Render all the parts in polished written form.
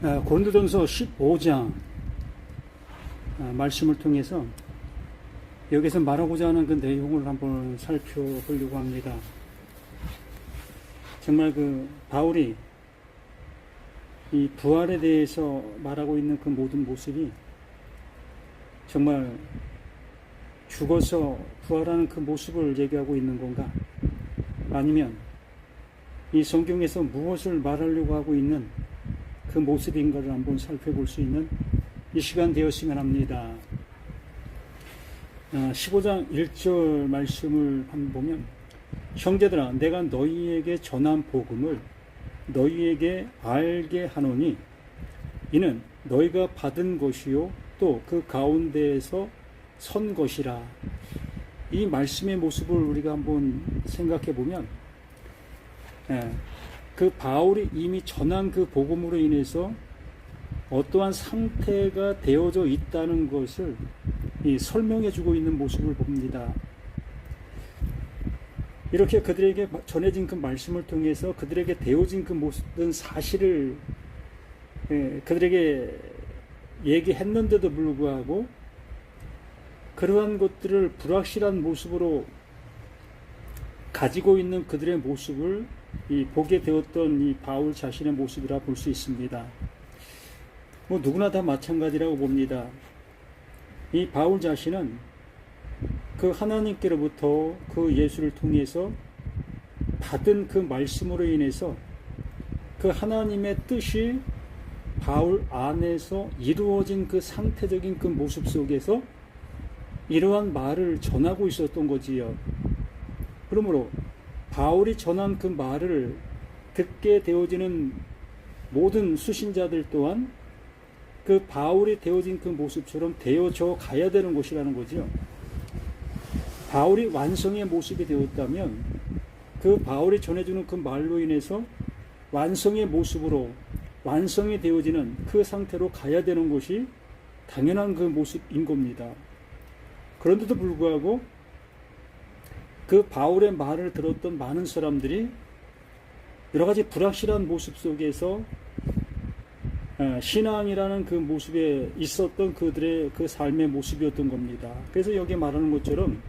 고린도전서 15장 말씀을 통해서 여기서 말하고자 하는 그 내용을 한번 살펴보려고 합니다. 정말 그 바울이 이 부활에 대해서 말하고 있는 그 모든 모습이 정말 죽어서 부활하는 그 모습을 얘기하고 있는 건가? 아니면 이 성경에서 무엇을 말하려고 하고 있는 그 모습인가를 한번 살펴볼 수 있는 이 시간 되었으면 합니다. 15장 1절 말씀을 한번 보면, 형제들아 내가 너희에게 전한 복음을 너희에게 알게 하노니 이는 너희가 받은 것이요 또 그 가운데에서 선 것이라. 이 말씀의 모습을 우리가 한번 생각해 보면, 그 바울이 이미 전한 그 복음으로 인해서 어떠한 상태가 되어져 있다는 것을 설명해 주고 있는 모습을 봅니다. 이렇게 그들에게 전해진 그 말씀을 통해서 그들에게 되어진 그 모든 사실을 그들에게 얘기했는데도 불구하고 그러한 것들을 불확실한 모습으로 가지고 있는 그들의 모습을 보게 되었던 이 바울 자신의 모습이라 볼 수 있습니다. 누구나 다 마찬가지라고 봅니다. 이 바울 자신은 그 하나님께로부터 그 예수를 통해서 받은 그 말씀으로 인해서 그 하나님의 뜻이 바울 안에서 이루어진 그 상태적인 그 모습 속에서 이러한 말을 전하고 있었던 거지요. 그러므로 바울이 전한 그 말을 듣게 되어지는 모든 수신자들 또한 그 바울이 되어진 그 모습처럼 되어져 가야 되는 것이라는 거죠. 바울이 완성의 모습이 되었다면 그 바울이 전해주는 그 말로 인해서 완성의 모습으로 완성이 되어지는 그 상태로 가야 되는 것이 당연한 그 모습인 겁니다. 그런데도 불구하고 그 바울의 말을 들었던 많은 사람들이 여러 가지 불확실한 모습 속에서 신앙이라는 그 모습에 있었던 그들의 그 삶의 모습이었던 겁니다. 그래서 여기 말하는 것처럼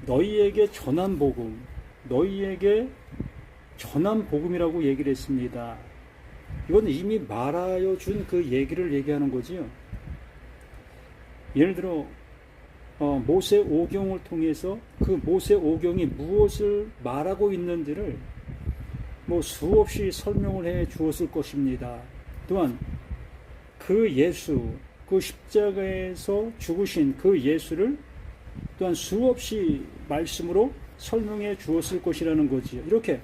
너희에게 전한 복음, 너희에게 전한 복음이라고 얘기를 했습니다. 이건 이미 말하여 준 그 얘기를 얘기하는 거지요. 예를 들어 모세 오경을 통해서 그 모세 오경이 무엇을 말하고 있는지를 수없이 설명을 해 주었을 것입니다. 또한 그 예수, 그 십자가에서 죽으신 그 예수를 또한 수없이 말씀으로 설명해 주었을 것이라는 거지요. 이렇게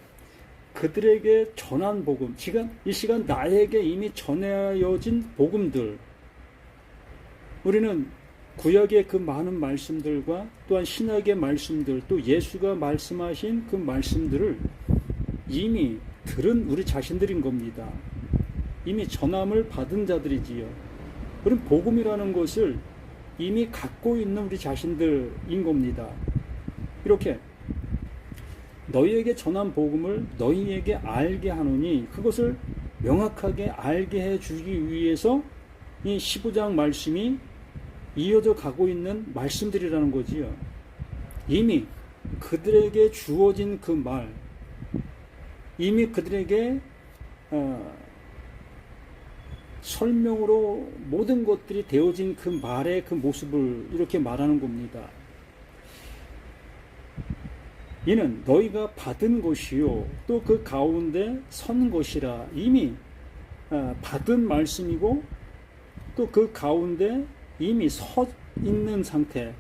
그들에게 전한 복음, 이 시간 나에게 이미 전해여진 복음들, 우리는 구약의 그 많은 말씀들과 또한 신약의 말씀들, 또 예수가 말씀하신 그 말씀들을 이미 들은 우리 자신들인 겁니다. 이미 전함을 받은 자들이지요. 그럼 복음이라는 것을 이미 갖고 있는 우리 자신들인 겁니다. 이렇게 너희에게 전한 복음을 너희에게 알게 하노니, 그것을 명확하게 알게 해주기 위해서 이 15장 말씀이 이어져 가고 있는 말씀들이라는 거지요. 이미 그들에게 주어진 그 말, 이미 그들에게 설명으로 모든 것들이 되어진 그 말의 그 모습을 이렇게 말하는 겁니다. 이는 너희가 받은 것이요 또 그 가운데 선 것이라. 이미 받은 말씀이고 또 그 가운데 이미 서 있는 상태,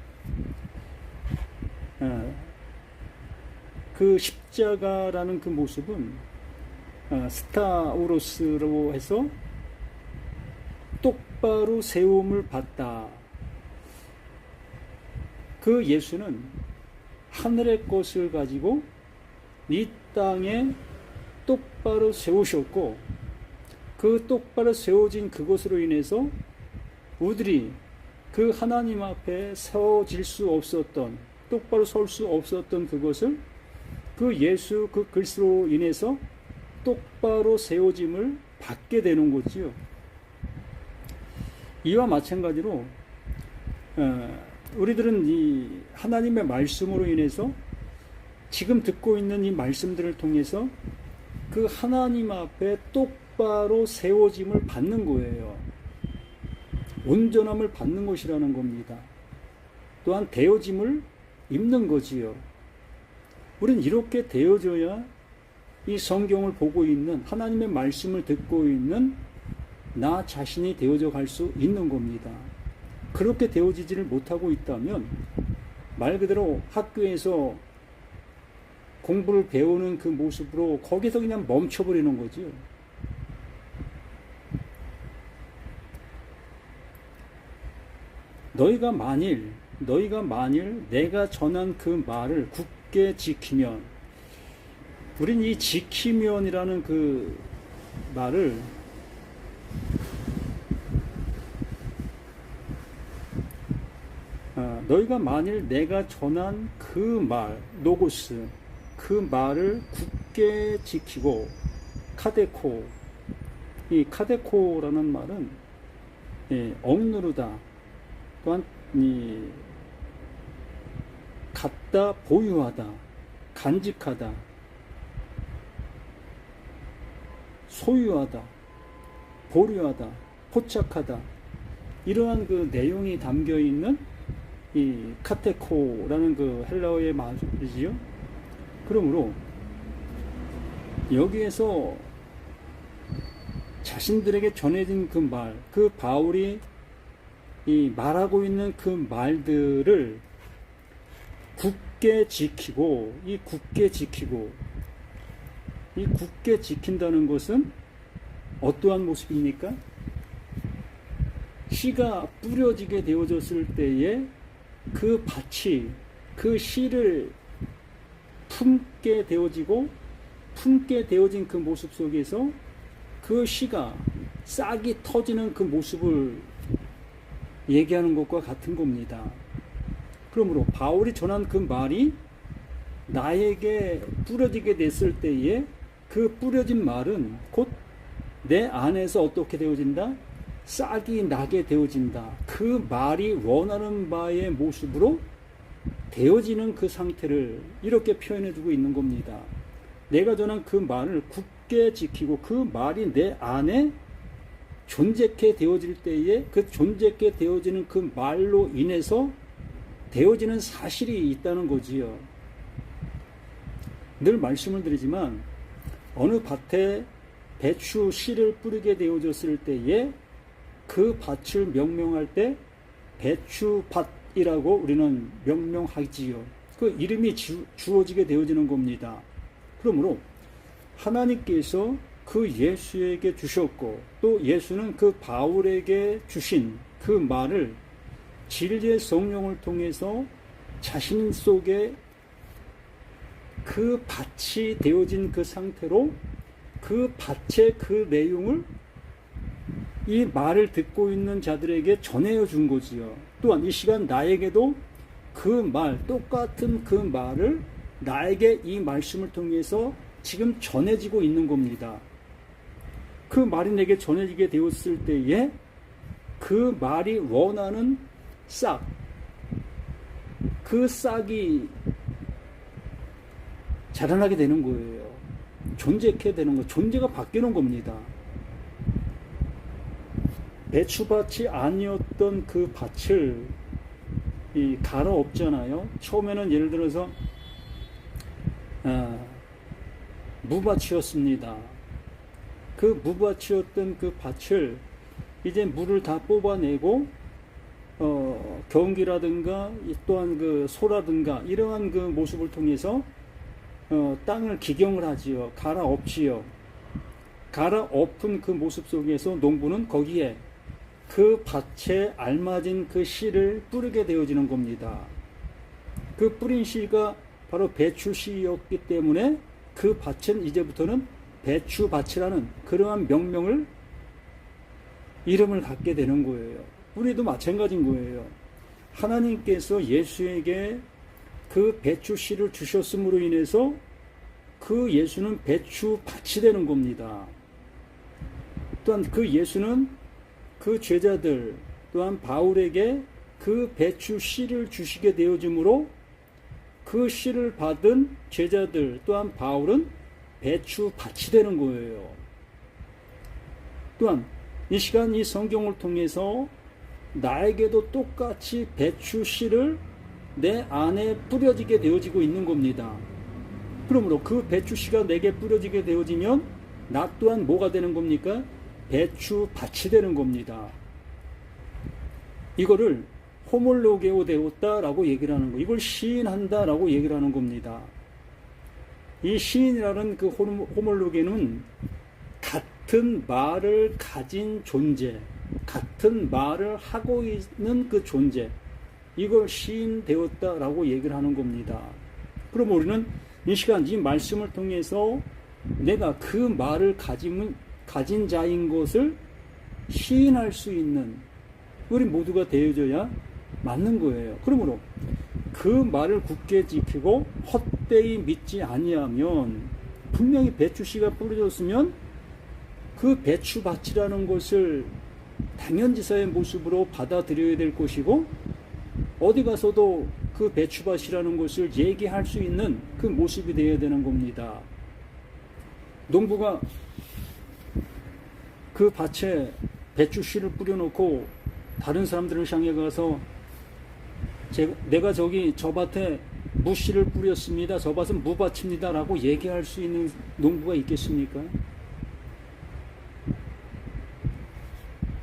그 십자가라는 그 모습은 스타우로스로 해서 똑바로 세움을 받다. 그 예수는 하늘의 것을 가지고 이 땅에 똑바로 세우셨고, 그 똑바로 세워진 그것으로 인해서 우리들이 그 하나님 앞에 세워질 수 없었던, 똑바로 설 수 없었던 그것을 그 예수 그 그리스도로 인해서 똑바로 세워짐을 받게 되는 거지요. 이와 마찬가지로 우리들은 이 하나님의 말씀으로 인해서 지금 듣고 있는 이 말씀들을 통해서 그 하나님 앞에 똑바로 세워짐을 받는 거예요. 온전함을 받는 것이라는 겁니다. 또한 되어짐을 입는 거지요. 우린 이렇게 되어져야 이 성경을 보고 있는, 하나님의 말씀을 듣고 있는 나 자신이 되어져 갈 수 있는 겁니다. 그렇게 되어지지를 못하고 있다면 말 그대로 학교에서 공부를 배우는 그 모습으로 거기서 그냥 멈춰버리는 거죠. 너희가 만일 내가 전한 그 말을 굳게 지키면, 우린 이 지키면이라는 그 말을 너희가 만일 내가 전한 그 말, 노고스, 그 말을 굳게 지키고, 카데코, 이 카데코라는 말은 억누르다, 또한 이 갖다 보유하다, 간직하다, 소유하다, 보류하다, 포착하다, 이러한 그 내용이 담겨 있는 이 카테코라는 그 헬라어의 말이지요. 그러므로 여기에서 자신들에게 전해진 그 말, 그 바울이 이 말하고 있는 그 말들을 굳게 지키고, 이 굳게 지킨다는 것은 어떠한 모습입니까? 씨가 뿌려지게 되어졌을 때에 그 밭이, 그 씨를 품게 되어진 그 모습 속에서 그 씨가 싹이 터지는 그 모습을 얘기하는 것과 같은 겁니다. 그러므로 바울이 전한 그 말이 나에게 뿌려지게 됐을 때에 그 뿌려진 말은 곧 내 안에서 어떻게 되어진다? 싹이 나게 되어진다. 그 말이 원하는 바의 모습으로 되어지는 그 상태를 이렇게 표현해주고 있는 겁니다. 내가 전한 그 말을 굳게 지키고 그 말이 내 안에 존재케 되어질 때에 그 존재케 되어지는 그 말로 인해서 되어지는 사실이 있다는 거지요. 늘 말씀을 드리지만 어느 밭에 배추 씨를 뿌리게 되어졌을 때에 그 밭을 명명할 때 배추밭이라고 우리는 명명하지요. 그 이름이 주어지게 되어지는 겁니다. 그러므로 하나님께서 그 예수에게 주셨고, 또 예수는 그 바울에게 주신 그 말을 진리의 성령을 통해서 자신 속에 그 밭이 되어진 그 상태로 그 밭의 그 내용을 이 말을 듣고 있는 자들에게 전해어 준 거지요. 또한 이 시간 나에게도 그 말, 똑같은 그 말을 나에게 이 말씀을 통해서 지금 전해지고 있는 겁니다. 그 말이 내게 전해지게 되었을 때에 그 말이 원하는 싹, 그 싹이 자라나게 되는 거예요. 존재케 되는 거, 존재가 바뀌는 겁니다. 배추밭이 아니었던 그 밭을 갈아엎잖아요. 처음에는 예를 들어서 무밭이었습니다. 그 무밭이었던 그 밭을 이제 물을 다 뽑아내고 경기라든가 또한 그 소라든가 이러한 그 모습을 통해서 땅을 기경을 하지요. 갈아엎지요. 갈아엎은 그 모습 속에서 농부는 거기에 그 밭에 알맞은 그 씨를 뿌리게 되어지는 겁니다. 그 뿌린 씨가 바로 배추 씨였기 때문에 그 밭은 이제부터는 배추밭이라는 그러한 명명을, 이름을 갖게 되는 거예요. 우리도 마찬가지인 거예요. 하나님께서 예수에게 그 배추 씨를 주셨음으로 인해서 그 예수는 배추밭이 되는 겁니다. 또한 그 예수는 그 제자들, 또한 바울에게 그 배추 씨를 주시게 되어지므로 그 씨를 받은 제자들 또한 바울은 배추 밭이 되는 거예요. 또한 이 시간 이 성경을 통해서 나에게도 똑같이 배추 씨를 내 안에 뿌려지게 되어지고 있는 겁니다. 그러므로 그 배추 씨가 내게 뿌려지게 되어지면 나 또한 뭐가 되는 겁니까? 배추 밭이 되는 겁니다. 이거를 호몰로게오 되었다라고 얘기를 하는 거, 이걸 시인한다라고 얘기를 하는 겁니다. 이 시인이라는 그 호몰로게는 같은 말을 가진 존재, 같은 말을 하고 있는 그 존재, 이걸 시인 되었다라고 얘기를 하는 겁니다. 그럼 우리는 이 시간 이 말씀을 통해서 내가 그 말을 가진 자인 것을 시인할 수 있는 우리 모두가 되어져야 맞는 거예요. 그러므로 그 말을 굳게 지키고 헛되이 믿지 아니하면 분명히 배추씨가 뿌려졌으면 그 배추밭이라는 것을 당연지사의 모습으로 받아들여야 될 것이고 어디 가서도 그 배추밭이라는 것을 얘기할 수 있는 그 모습이 되어야 되는 겁니다. 농부가 그 밭에 배추씨를 뿌려놓고 다른 사람들을 향해 가서 내가 저기 저 밭에 무씨를 뿌렸습니다. 저 밭은 무밭입니다. 라고 얘기할 수 있는 농부가 있겠습니까?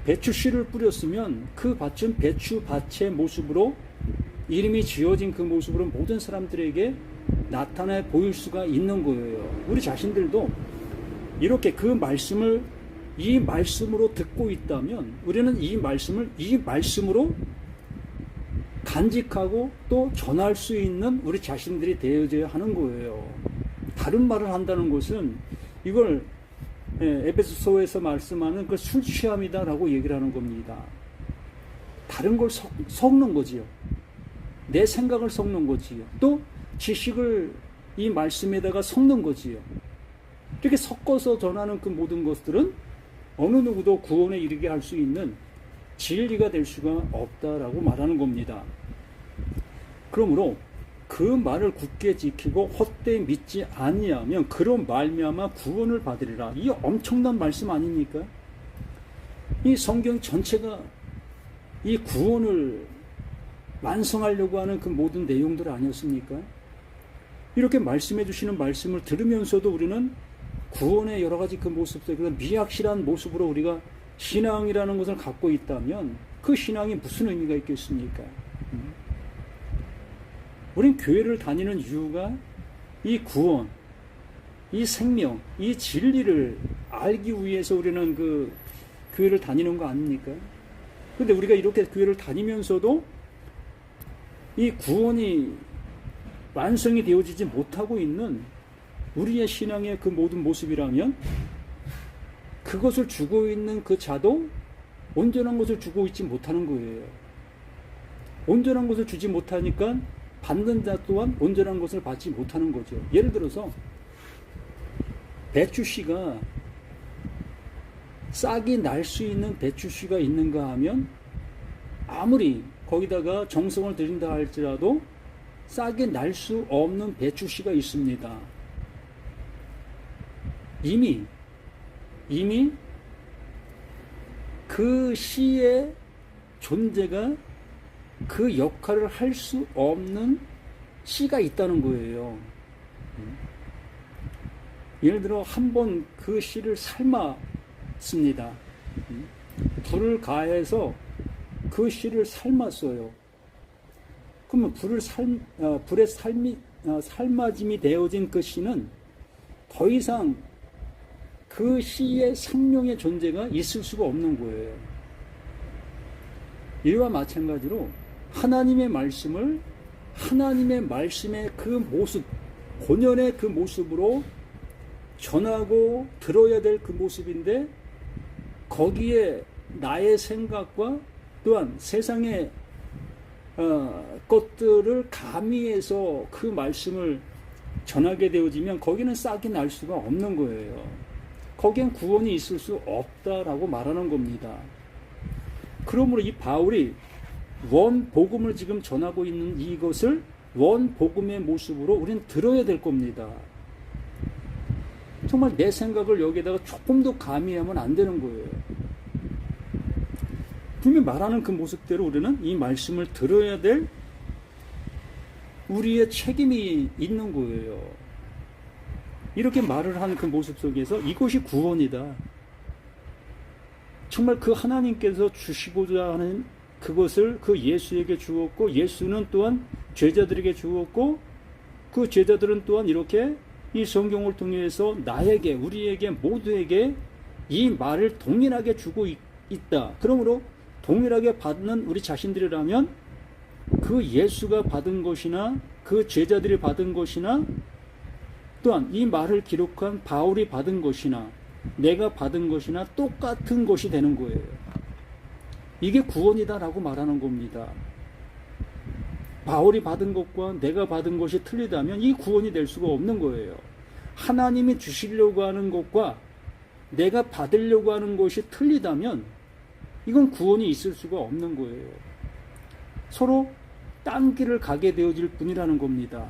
배추씨를 뿌렸으면 그 밭은 배추밭의 모습으로 이름이 지어진 그 모습으로 모든 사람들에게 나타내 보일 수가 있는 거예요. 우리 자신들도 이렇게 그 말씀을 이 말씀으로 듣고 있다면 우리는 이 말씀을 이 말씀으로 간직하고 또 전할 수 있는 우리 자신들이 되어져야 하는 거예요. 다른 말을 한다는 것은 이걸 에베소서에서 말씀하는 그 술 취함이다라고 얘기를 하는 겁니다. 다른 걸 섞는 거지요. 내 생각을 섞는 거지요. 또 지식을 이 말씀에다가 섞는 거지요. 이렇게 섞어서 전하는 그 모든 것들은 어느 누구도 구원에 이르게 할 수 있는 진리가 될 수가 없다라고 말하는 겁니다. 그러므로 그 말을 굳게 지키고 헛되이 믿지 아니하면 그로 말미암아 구원을 받으리라. 이 엄청난 말씀 아닙니까? 이 성경 전체가 이 구원을 완성하려고 하는 그 모든 내용들 아니었습니까? 이렇게 말씀해 주시는 말씀을 들으면서도 우리는 구원의 여러 가지 그 모습들, 그 미약실한 모습으로 우리가 신앙이라는 것을 갖고 있다면 그 신앙이 무슨 의미가 있겠습니까? 우린 교회를 다니는 이유가 이 구원, 이 생명, 이 진리를 알기 위해서 우리는 그 교회를 다니는 거 아닙니까? 그런데 우리가 이렇게 교회를 다니면서도 이 구원이 완성이 되어지지 못하고 있는 우리의 신앙의 그 모든 모습이라면 그것을 주고 있는 그 자도 온전한 것을 주고 있지 못하는 거예요. 온전한 것을 주지 못하니까 받는 자 또한 온전한 것을 받지 못하는 거죠. 예를 들어서 배추씨가 싹이 날 수 있는 배추씨가 있는가 하면 아무리 거기다가 정성을 들인다 할지라도 싹이 날 수 없는 배추씨가 있습니다. 이미 그 씨의 존재가 그 역할을 할 수 없는 씨가 있다는 거예요. 예를 들어 한번 그 씨를 삶았습니다. 불을 가해서 그 씨를 삶았어요. 그러면 불에 삶아짐이 되어진 그 씨는 더 이상 그 씨의 생명의 존재가 있을 수가 없는 거예요. 이와 마찬가지로 하나님의 말씀을 하나님의 말씀의 그 모습, 본연의 그 모습으로 전하고 들어야 될 그 모습인데 거기에 나의 생각과 또한 세상의 것들을 가미해서 그 말씀을 전하게 되어지면 거기는 싹이 날 수가 없는 거예요. 거기엔 구원이 있을 수 없다라고 말하는 겁니다. 그러므로 이 바울이 원 복음을 지금 전하고 있는 이것을 원 복음의 모습으로 우리는 들어야 될 겁니다. 정말 내 생각을 여기에다가 조금 더 가미하면 안 되는 거예요. 분명히 말하는 그 모습대로 우리는 이 말씀을 들어야 될 우리의 책임이 있는 거예요. 이렇게 말을 하는 그 모습 속에서 이것이 구원이다. 정말 그 하나님께서 주시고자 하는 그것을 그 예수에게 주었고, 예수는 또한 제자들에게 주었고, 그 제자들은 또한 이렇게 이 성경을 통해서 나에게, 우리에게, 모두에게 이 말을 동일하게 주고 있다. 그러므로 동일하게 받는 우리 자신들이라면 그 예수가 받은 것이나 그 제자들이 받은 것이나 또한 이 말을 기록한 바울이 받은 것이나 내가 받은 것이나 똑같은 것이 되는 거예요. 이게 구원이다라고 말하는 겁니다. 바울이 받은 것과 내가 받은 것이 틀리다면 이 구원이 될 수가 없는 거예요. 하나님이 주시려고 하는 것과 내가 받으려고 하는 것이 틀리다면 이건 구원이 있을 수가 없는 거예요. 서로 딴 길을 가게 되어질 뿐이라는 겁니다.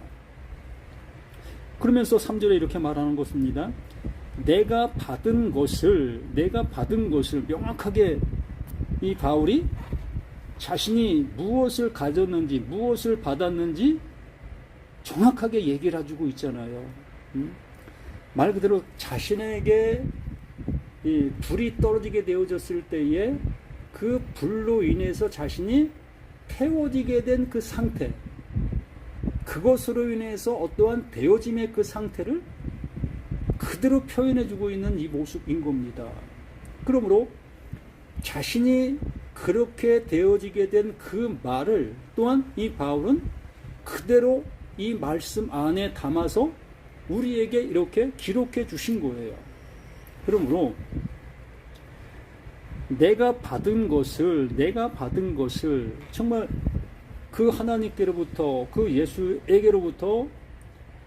그러면서 3절에 이렇게 말하는 것입니다. 내가 받은 것을 명확하게 이 바울이 자신이 무엇을 가졌는지 무엇을 받았는지 정확하게 얘기를 해주고 있잖아요. 말 그대로 자신에게 이 불이 떨어지게 되어졌을 때에 그 불로 인해서 자신이 태워지게 된 그 상태, 그것으로 인해서 어떠한 되어짐의 그 상태를 그대로 표현해주고 있는 이 모습인 겁니다. 그러므로 자신이 그렇게 되어지게 된 그 말을 또한 이 바울은 그대로 이 말씀 안에 담아서 우리에게 이렇게 기록해 주신 거예요. 그러므로 내가 받은 것을 정말 그 하나님께로부터 그 예수에게로부터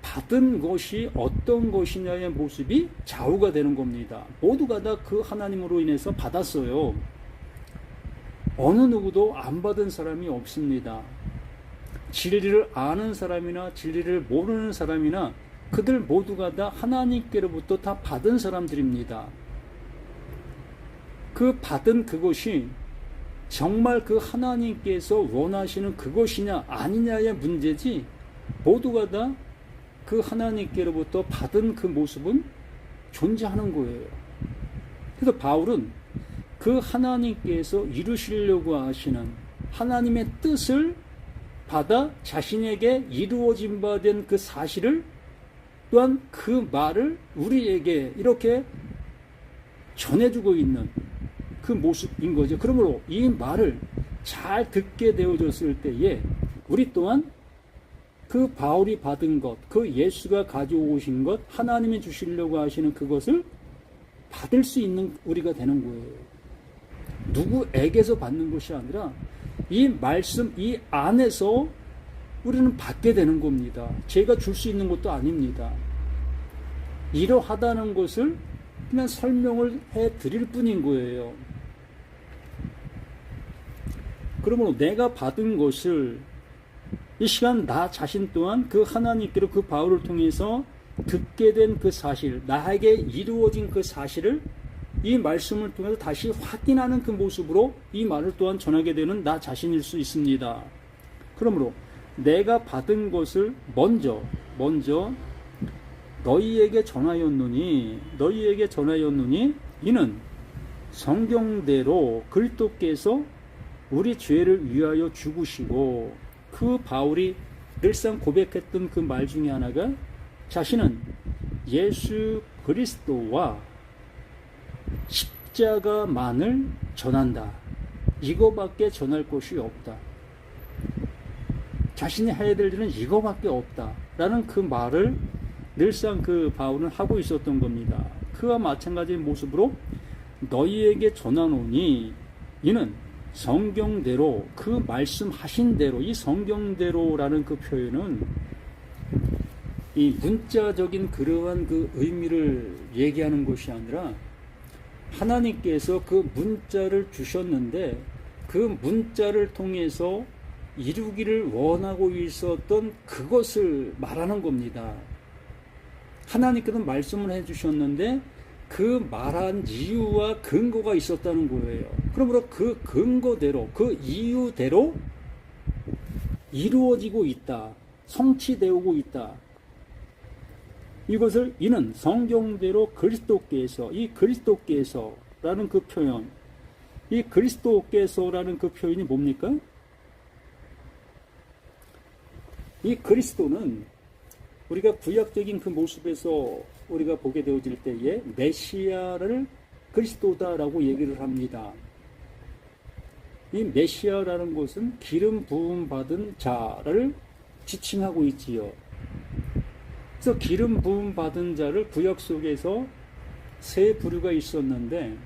받은 것이 어떤 것이냐의 모습이 좌우가 되는 겁니다. 모두가 다 그 하나님으로 인해서 받았어요. 어느 누구도 안 받은 사람이 없습니다. 진리를 아는 사람이나 진리를 모르는 사람이나 그들 모두가 다 하나님께로부터 다 받은 사람들입니다. 그 받은 그것이 정말 그 하나님께서 원하시는 그것이냐 아니냐의 문제지, 모두가 다 그 하나님께로부터 받은 그 모습은 존재하는 거예요. 그래서 바울은 그 하나님께서 이루시려고 하시는 하나님의 뜻을 받아 자신에게 이루어진 바 된 그 사실을 또한 그 말을 우리에게 이렇게 전해주고 있는 그 모습인 거죠. 그러므로 이 말을 잘 듣게 되어졌을 때에 우리 또한 그 바울이 받은 것, 그 예수가 가져오신 것, 하나님이 주시려고 하시는 그것을 받을 수 있는 우리가 되는 거예요. 누구에게서 받는 것이 아니라 이 말씀 이 안에서 우리는 받게 되는 겁니다. 제가 줄 수 있는 것도 아닙니다. 이러하다는 것을 그냥 설명을 해 드릴 뿐인 거예요. 그러므로 내가 받은 것을 이 시간 나 자신 또한 그 하나님께로 그 바울을 통해서 듣게 된 그 사실, 나에게 이루어진 그 사실을 이 말씀을 통해서 다시 확인하는 그 모습으로 이 말을 또한 전하게 되는 나 자신일 수 있습니다. 그러므로 내가 받은 것을 먼저 너희에게 전하였노니 이는 성경대로 그리스도께서 우리 죄를 위하여 죽으시고, 그 바울이 늘상 고백했던 그 말 중에 하나가 자신은 예수 그리스도와 십자가만을 전한다. 이거밖에 전할 것이 없다. 자신이 해야 될 일은 이거밖에 없다. 라는 그 말을 늘상 그 바울은 하고 있었던 겁니다. 그와 마찬가지의 모습으로 너희에게 전하노니 이는 성경대로, 그 말씀하신 대로, 이 성경대로라는 그 표현은 이 문자적인 그러한 그 의미를 얘기하는 것이 아니라 하나님께서 그 문자를 주셨는데 그 문자를 통해서 이루기를 원하고 있었던 그것을 말하는 겁니다. 하나님께서 말씀을 해주셨는데 그 말한 이유와 근거가 있었다는 거예요. 그러므로 그 근거대로, 그 이유대로 이루어지고 있다. 성취되고 있다. 이것을 이는 성경대로 그리스도께서, 이 그리스도께서라는 그 표현, 이 그리스도께서라는 그 표현이 뭡니까? 이 그리스도는 우리가 구약적인 그 모습에서 우리가 보게 되어질 때에 메시아를 그리스도다라고 얘기를 합니다. 이 메시아라는 것은 기름 부음 받은 자를 지칭하고 있지요. 그래서 기름 부음 받은 자를 구약 속에서 세 부류가 있었는데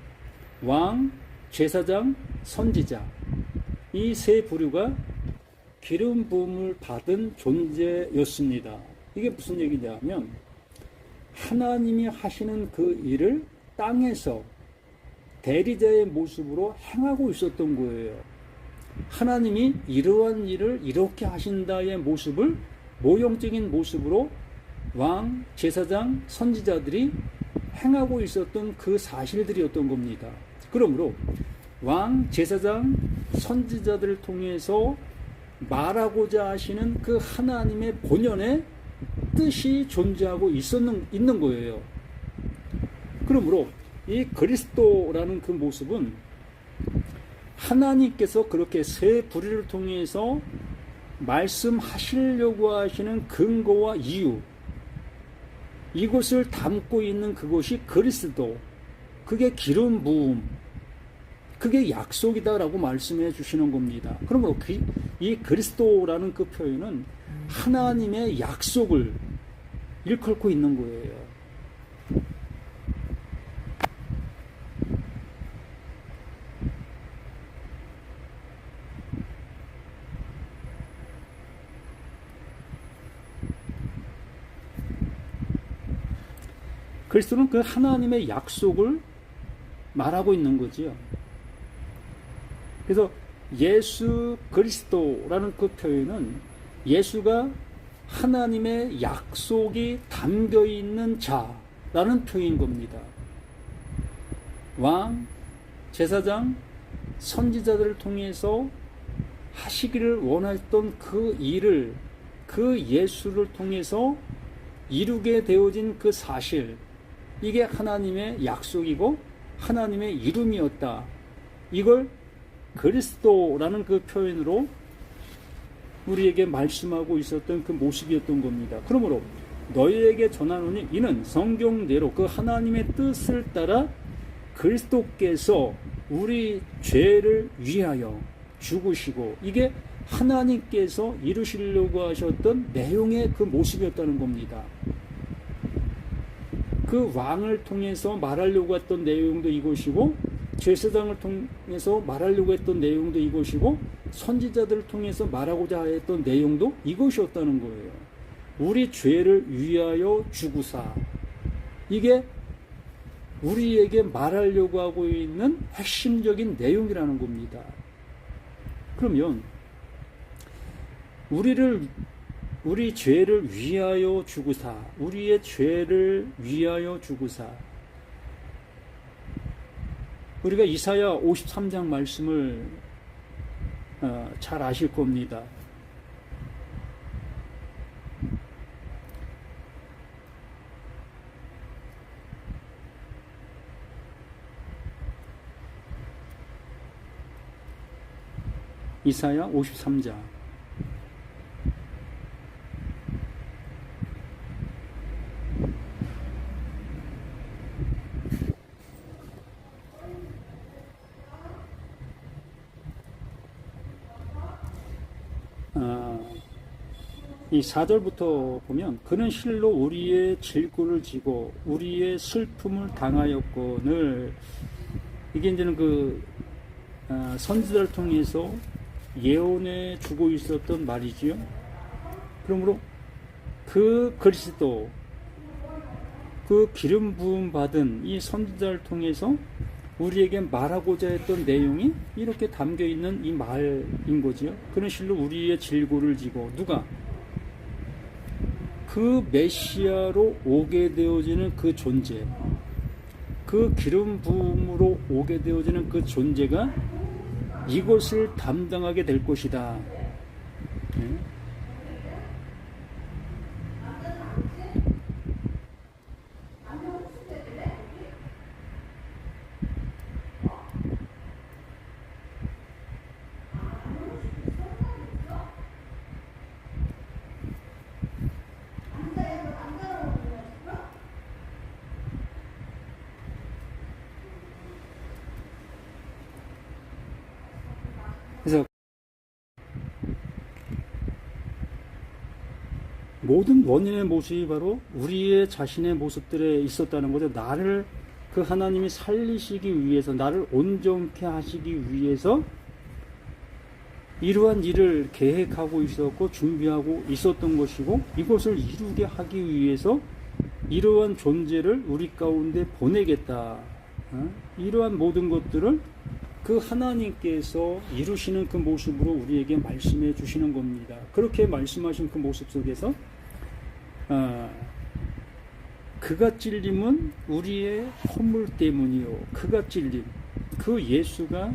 왕, 제사장, 선지자, 이 세 부류가 기름 부음을 받은 존재였습니다. 이게 무슨 얘기냐면 하나님이 하시는 그 일을 땅에서 대리자의 모습으로 행하고 있었던 거예요. 하나님이 이러한 일을 이렇게 하신다의 모습을 모형적인 모습으로 왕, 제사장, 선지자들이 행하고 있었던 그 사실들이었던 겁니다. 그러므로 왕, 제사장, 선지자들을 통해서 말하고자 하시는 그 하나님의 본연의 뜻이 존재하고 있는 거예요. 그러므로 이 그리스도라는 그 모습은 하나님께서 그렇게 세 부류를 통해서 말씀하시려고 하시는 근거와 이유, 이것을 담고 있는 그것이 그리스도, 그게 기름 부음, 그게 약속이다라고 말씀해 주시는 겁니다. 그러므로 이 그리스도라는 그 표현은 하나님의 약속을 일컬고 있는 거예요. 그리스도는 그 하나님의 약속을 말하고 있는 거지요. 그래서 예수 그리스도라는 그 표현은 예수가 하나님의 약속이 담겨 있는 자라는 표현인 겁니다. 왕, 제사장, 선지자들을 통해서 하시기를 원했던 그 일을, 그 예수를 통해서 이루게 되어진 그 사실, 이게 하나님의 약속이고 하나님의 이름이었다. 이걸 그리스도라는 그 표현으로 우리에게 말씀하고 있었던 그 모습이었던 겁니다. 그러므로 너희에게 전하노니 이는 성경대로 그 하나님의 뜻을 따라 그리스도께서 우리 죄를 위하여 죽으시고, 이게 하나님께서 이루시려고 하셨던 내용의 그 모습이었다는 겁니다. 그 왕을 통해서 말하려고 했던 내용도 이것이고, 제사장을 통해서 말하려고 했던 내용도 이것이고, 선지자들을 통해서 말하고자 했던 내용도 이것이었다는 거예요. 우리 죄를 위하여 죽으사, 이게 우리에게 말하려고 하고 있는 핵심적인 내용이라는 겁니다. 그러면 우리 죄를 위하여 죽으사, 우리의 죄를 위하여 죽으사, 우리가 이사야 53장 말씀을 잘 아실 겁니다. 이사야 53장. 이 4절부터 보면 그는 실로 우리의 질고를 지고 우리의 슬픔을 당하였거늘, 이게 이제는 그 선지자를 통해서 예언해 주고 있었던 말이지요. 그러므로 그 그리스도, 그 기름 부음 받은 이 선지자를 통해서 우리에게 말하고자 했던 내용이 이렇게 담겨 있는 이 말인 거지요. 그런 실로 우리의 질고를 지고 누가 그 메시아로 오게 되어지는 그 존재, 그 기름 부음으로 오게 되어지는 그 존재가 이것을 담당하게 될 것이다. 그래서 모든 원인의 모습이 바로 우리의 자신의 모습들에 있었다는 거죠. 나를 그 하나님이 살리시기 위해서, 나를 온전케 하시기 위해서 이러한 일을 계획하고 있었고 준비하고 있었던 것이고, 이것을 이루게 하기 위해서 이러한 존재를 우리 가운데 보내겠다. 이러한 모든 것들을 그 하나님께서 이루시는 그 모습으로 우리에게 말씀해 주시는 겁니다. 그렇게 말씀하신 그 모습 속에서 그가 찔림은 우리의 허물 때문이요. 그가 찔림, 그 예수가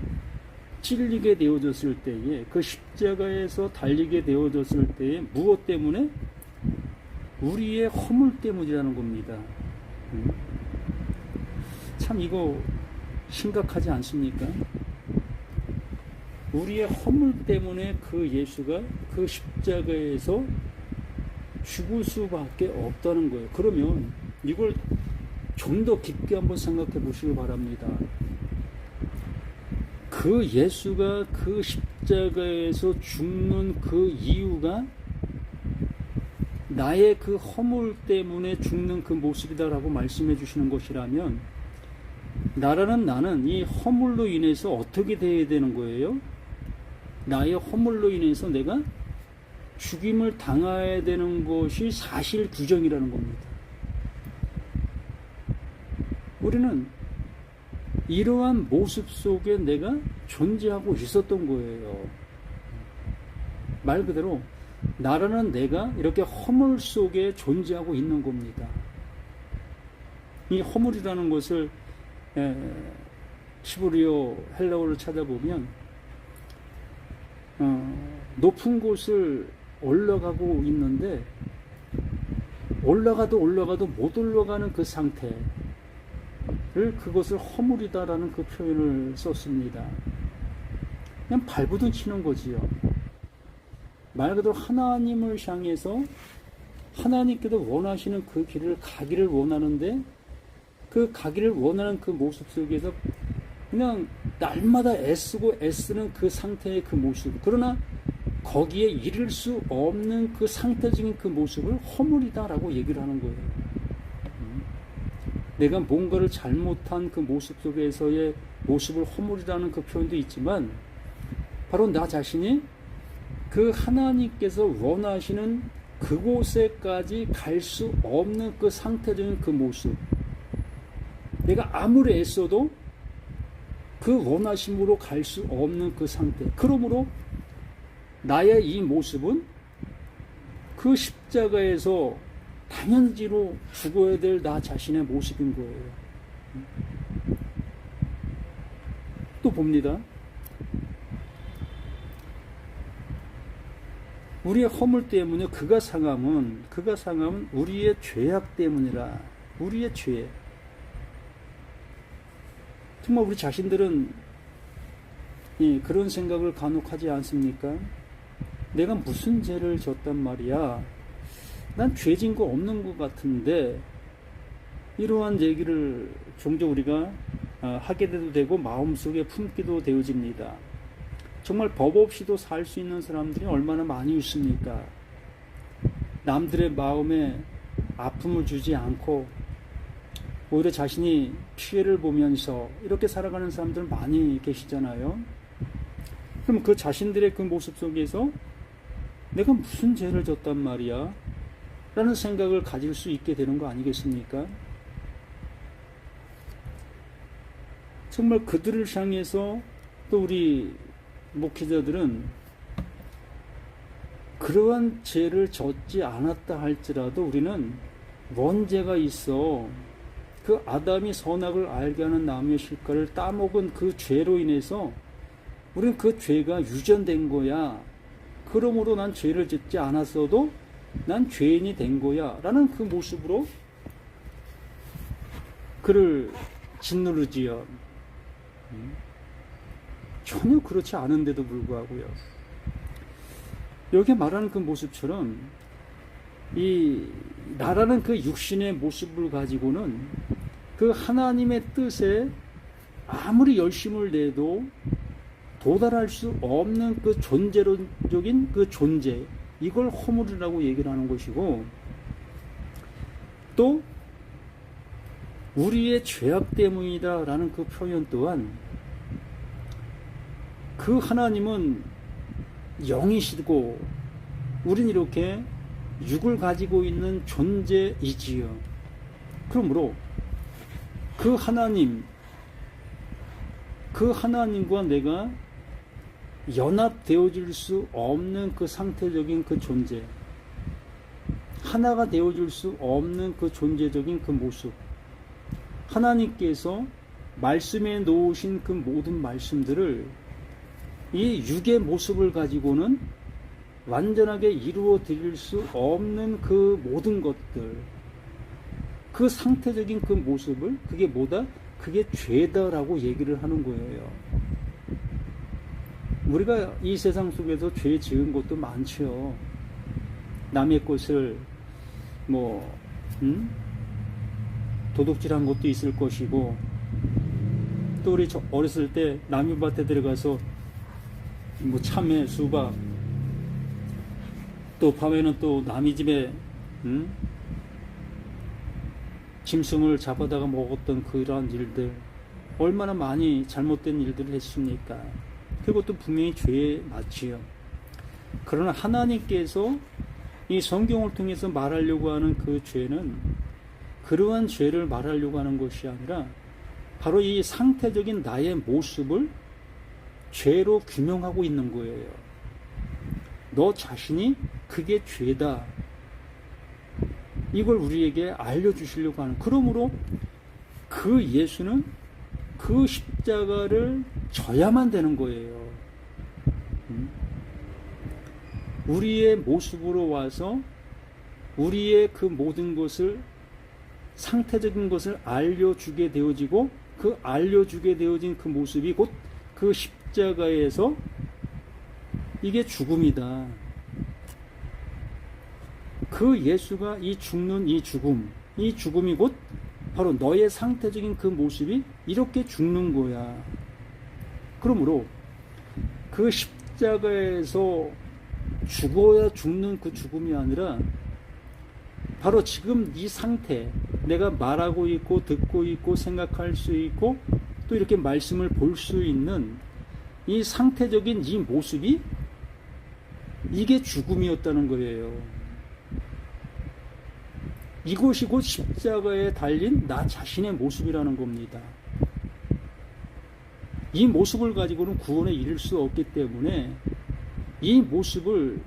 찔리게 되어졌을 때에, 그 십자가에서 달리게 되어졌을 때에 무엇 때문에? 우리의 허물 때문이라는 겁니다. 참 이거 심각하지 않습니까? 우리의 허물 때문에 그 예수가 그 십자가에서 죽을 수밖에 없다는 거예요. 그러면 이걸 좀 더 깊게 한번 생각해 보시기 바랍니다. 그 예수가 그 십자가에서 죽는 그 이유가 나의 그 허물 때문에 죽는 그 모습이다라고 말씀해 주시는 것이라면, 나는 이 허물로 인해서 어떻게 되어야 되는 거예요? 나의 허물로 인해서 내가 죽임을 당해야 되는 것이 사실 규정이라는 겁니다. 우리는 이러한 모습 속에 내가 존재하고 있었던 거예요. 말 그대로 나라는 내가 이렇게 허물 속에 존재하고 있는 겁니다. 이 허물이라는 것을 히브리어 헬라어를 찾아보면 높은 곳을 올라가고 있는데 올라가도 못 올라가는 그 상태를, 그것을 허물이다라는 그 표현을 썼습니다. 그냥 발부둥 치는 거지요. 말 그대로 하나님을 향해서 하나님께서 원하시는 그 길을 가기를 원하는데, 그 가기를 원하는 그 모습 속에서 그냥 날마다 애쓰는 그 상태의 그 모습, 그러나 거기에 이를 수 없는 그 상태적인 그 모습을 허물이다라고 얘기를 하는 거예요. 내가 뭔가를 잘못한 그 모습 속에서의 모습을 허물이라는 그 표현도 있지만, 바로 나 자신이 그 하나님께서 원하시는 그곳에까지 갈 수 없는 그 상태적인 그 모습, 내가 아무리 애써도 그 원하심으로 갈 수 없는 그 상태, 그러므로 나의 이 모습은 그 십자가에서 당연지로 죽어야 될 나 자신의 모습인 거예요. 또 봅니다. 우리의 허물 때문에 그가 상함은 우리의 죄악 때문이라. 우리의 죄. 정말 우리 자신들은 그런 생각을 간혹 하지 않습니까? 내가 무슨 죄를 졌단 말이야. 난 죄진 거 없는 것 같은데, 이러한 얘기를 종종 우리가 하게 돼도 되고 마음속에 품기도 되어집니다. 정말 법 없이도 살 수 있는 사람들이 얼마나 많이 있습니까? 남들의 마음에 아픔을 주지 않고 오히려 자신이 피해를 보면서 이렇게 살아가는 사람들 많이 계시잖아요. 그럼 그 자신들의 그 모습 속에서 내가 무슨 죄를 졌단 말이야? 라는 생각을 가질 수 있게 되는 거 아니겠습니까? 정말 그들을 향해서 또 우리 목회자들은 그러한 죄를 졌지 않았다 할지라도 우리는 뭔 죄가 있어. 그 아담이 선악을 알게 하는 나무의 실과를 따먹은 그 죄로 인해서 우리는 그 죄가 유전된 거야. 그러므로 난 죄를 짓지 않았어도 난 죄인이 된 거야. 라는 그 모습으로 그를 짓누르지요. 전혀 그렇지 않은데도 불구하고요. 여기 말하는 그 모습처럼 이 나라는 그 육신의 모습을 가지고는 그 하나님의 뜻에 아무리 열심을 내도 도달할 수 없는 그 존재론적인 그 존재, 이걸 허물이라고 얘기를 하는 것이고, 또 우리의 죄악 때문이다라는 그 표현 또한 그 하나님은 영이시고 우린 이렇게 육을 가지고 있는 존재이지요. 그러므로 그 하나님과 내가 연합되어질 수 없는 그 상태적인 그 존재, 하나가 되어줄 수 없는 그 존재적인 그 모습, 하나님께서 말씀에 놓으신 그 모든 말씀들을 이 육의 모습을 가지고는 완전하게 이루어 드릴 수 없는 그 모든 것들, 그 상태적인 그 모습을, 그게 뭐다? 그게 죄다라고 얘기를 하는 거예요. 우리가 이 세상 속에서 죄 지은 것도 많죠. 남의 것을 도둑질한 것도 있을 것이고, 또 우리 어렸을 때 남의 밭에 들어가서 참외, 수박, 또 밤에는 또 남의 집에 짐승을 잡아다가 먹었던 그러한 일들, 얼마나 많이 잘못된 일들을 했습니까? 그것도 분명히 죄에 맞지요. 그러나 하나님께서 이 성경을 통해서 말하려고 하는 그 죄는 그러한 죄를 말하려고 하는 것이 아니라 바로 이 상태적인 나의 모습을 죄로 규명하고 있는 거예요. 너 자신이 그게 죄다. 이걸 우리에게 알려주시려고 하는. 그러므로 그 예수는 그 십자가를 져야만 되는 거예요. 우리의 모습으로 와서 우리의 그 모든 것을, 상태적인 것을 알려주게 되어지고, 그 알려주게 되어진 그 모습이 곧 그 십자가에서 이게 죽음이다. 그 예수가 이 죽는 이 죽음이 곧 바로 너의 상태적인 그 모습이 이렇게 죽는 거야. 그러므로 그 십자가에서 죽어야 죽는 그 죽음이 아니라 바로 지금 이 상태, 내가 말하고 있고 듣고 있고 생각할 수 있고 또 이렇게 말씀을 볼 수 있는 이 상태적인 이 모습이 이게 죽음이었다는 거예요. 이것이 곧 십자가에 달린 나 자신의 모습이라는 겁니다. 이 모습을 가지고는 구원에 이를 수 없기 때문에 이 모습을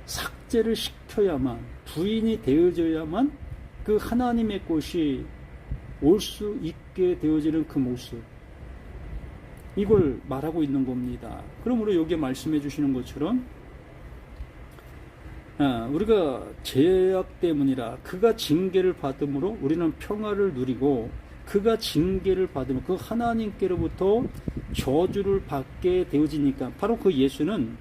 삭제를 시켜야만, 부인이 되어져야만 그 하나님의 것이 올 수 있게 되어지는 그 모습, 이걸 말하고 있는 겁니다. 그러므로 여기에 말씀해 주시는 것처럼 우리가 죄악 때문이라 그가 징계를 받음으로 우리는 평화를 누리고, 그가 징계를 받으면 그 하나님께로부터 저주를 받게 되어지니까, 바로 그 예수는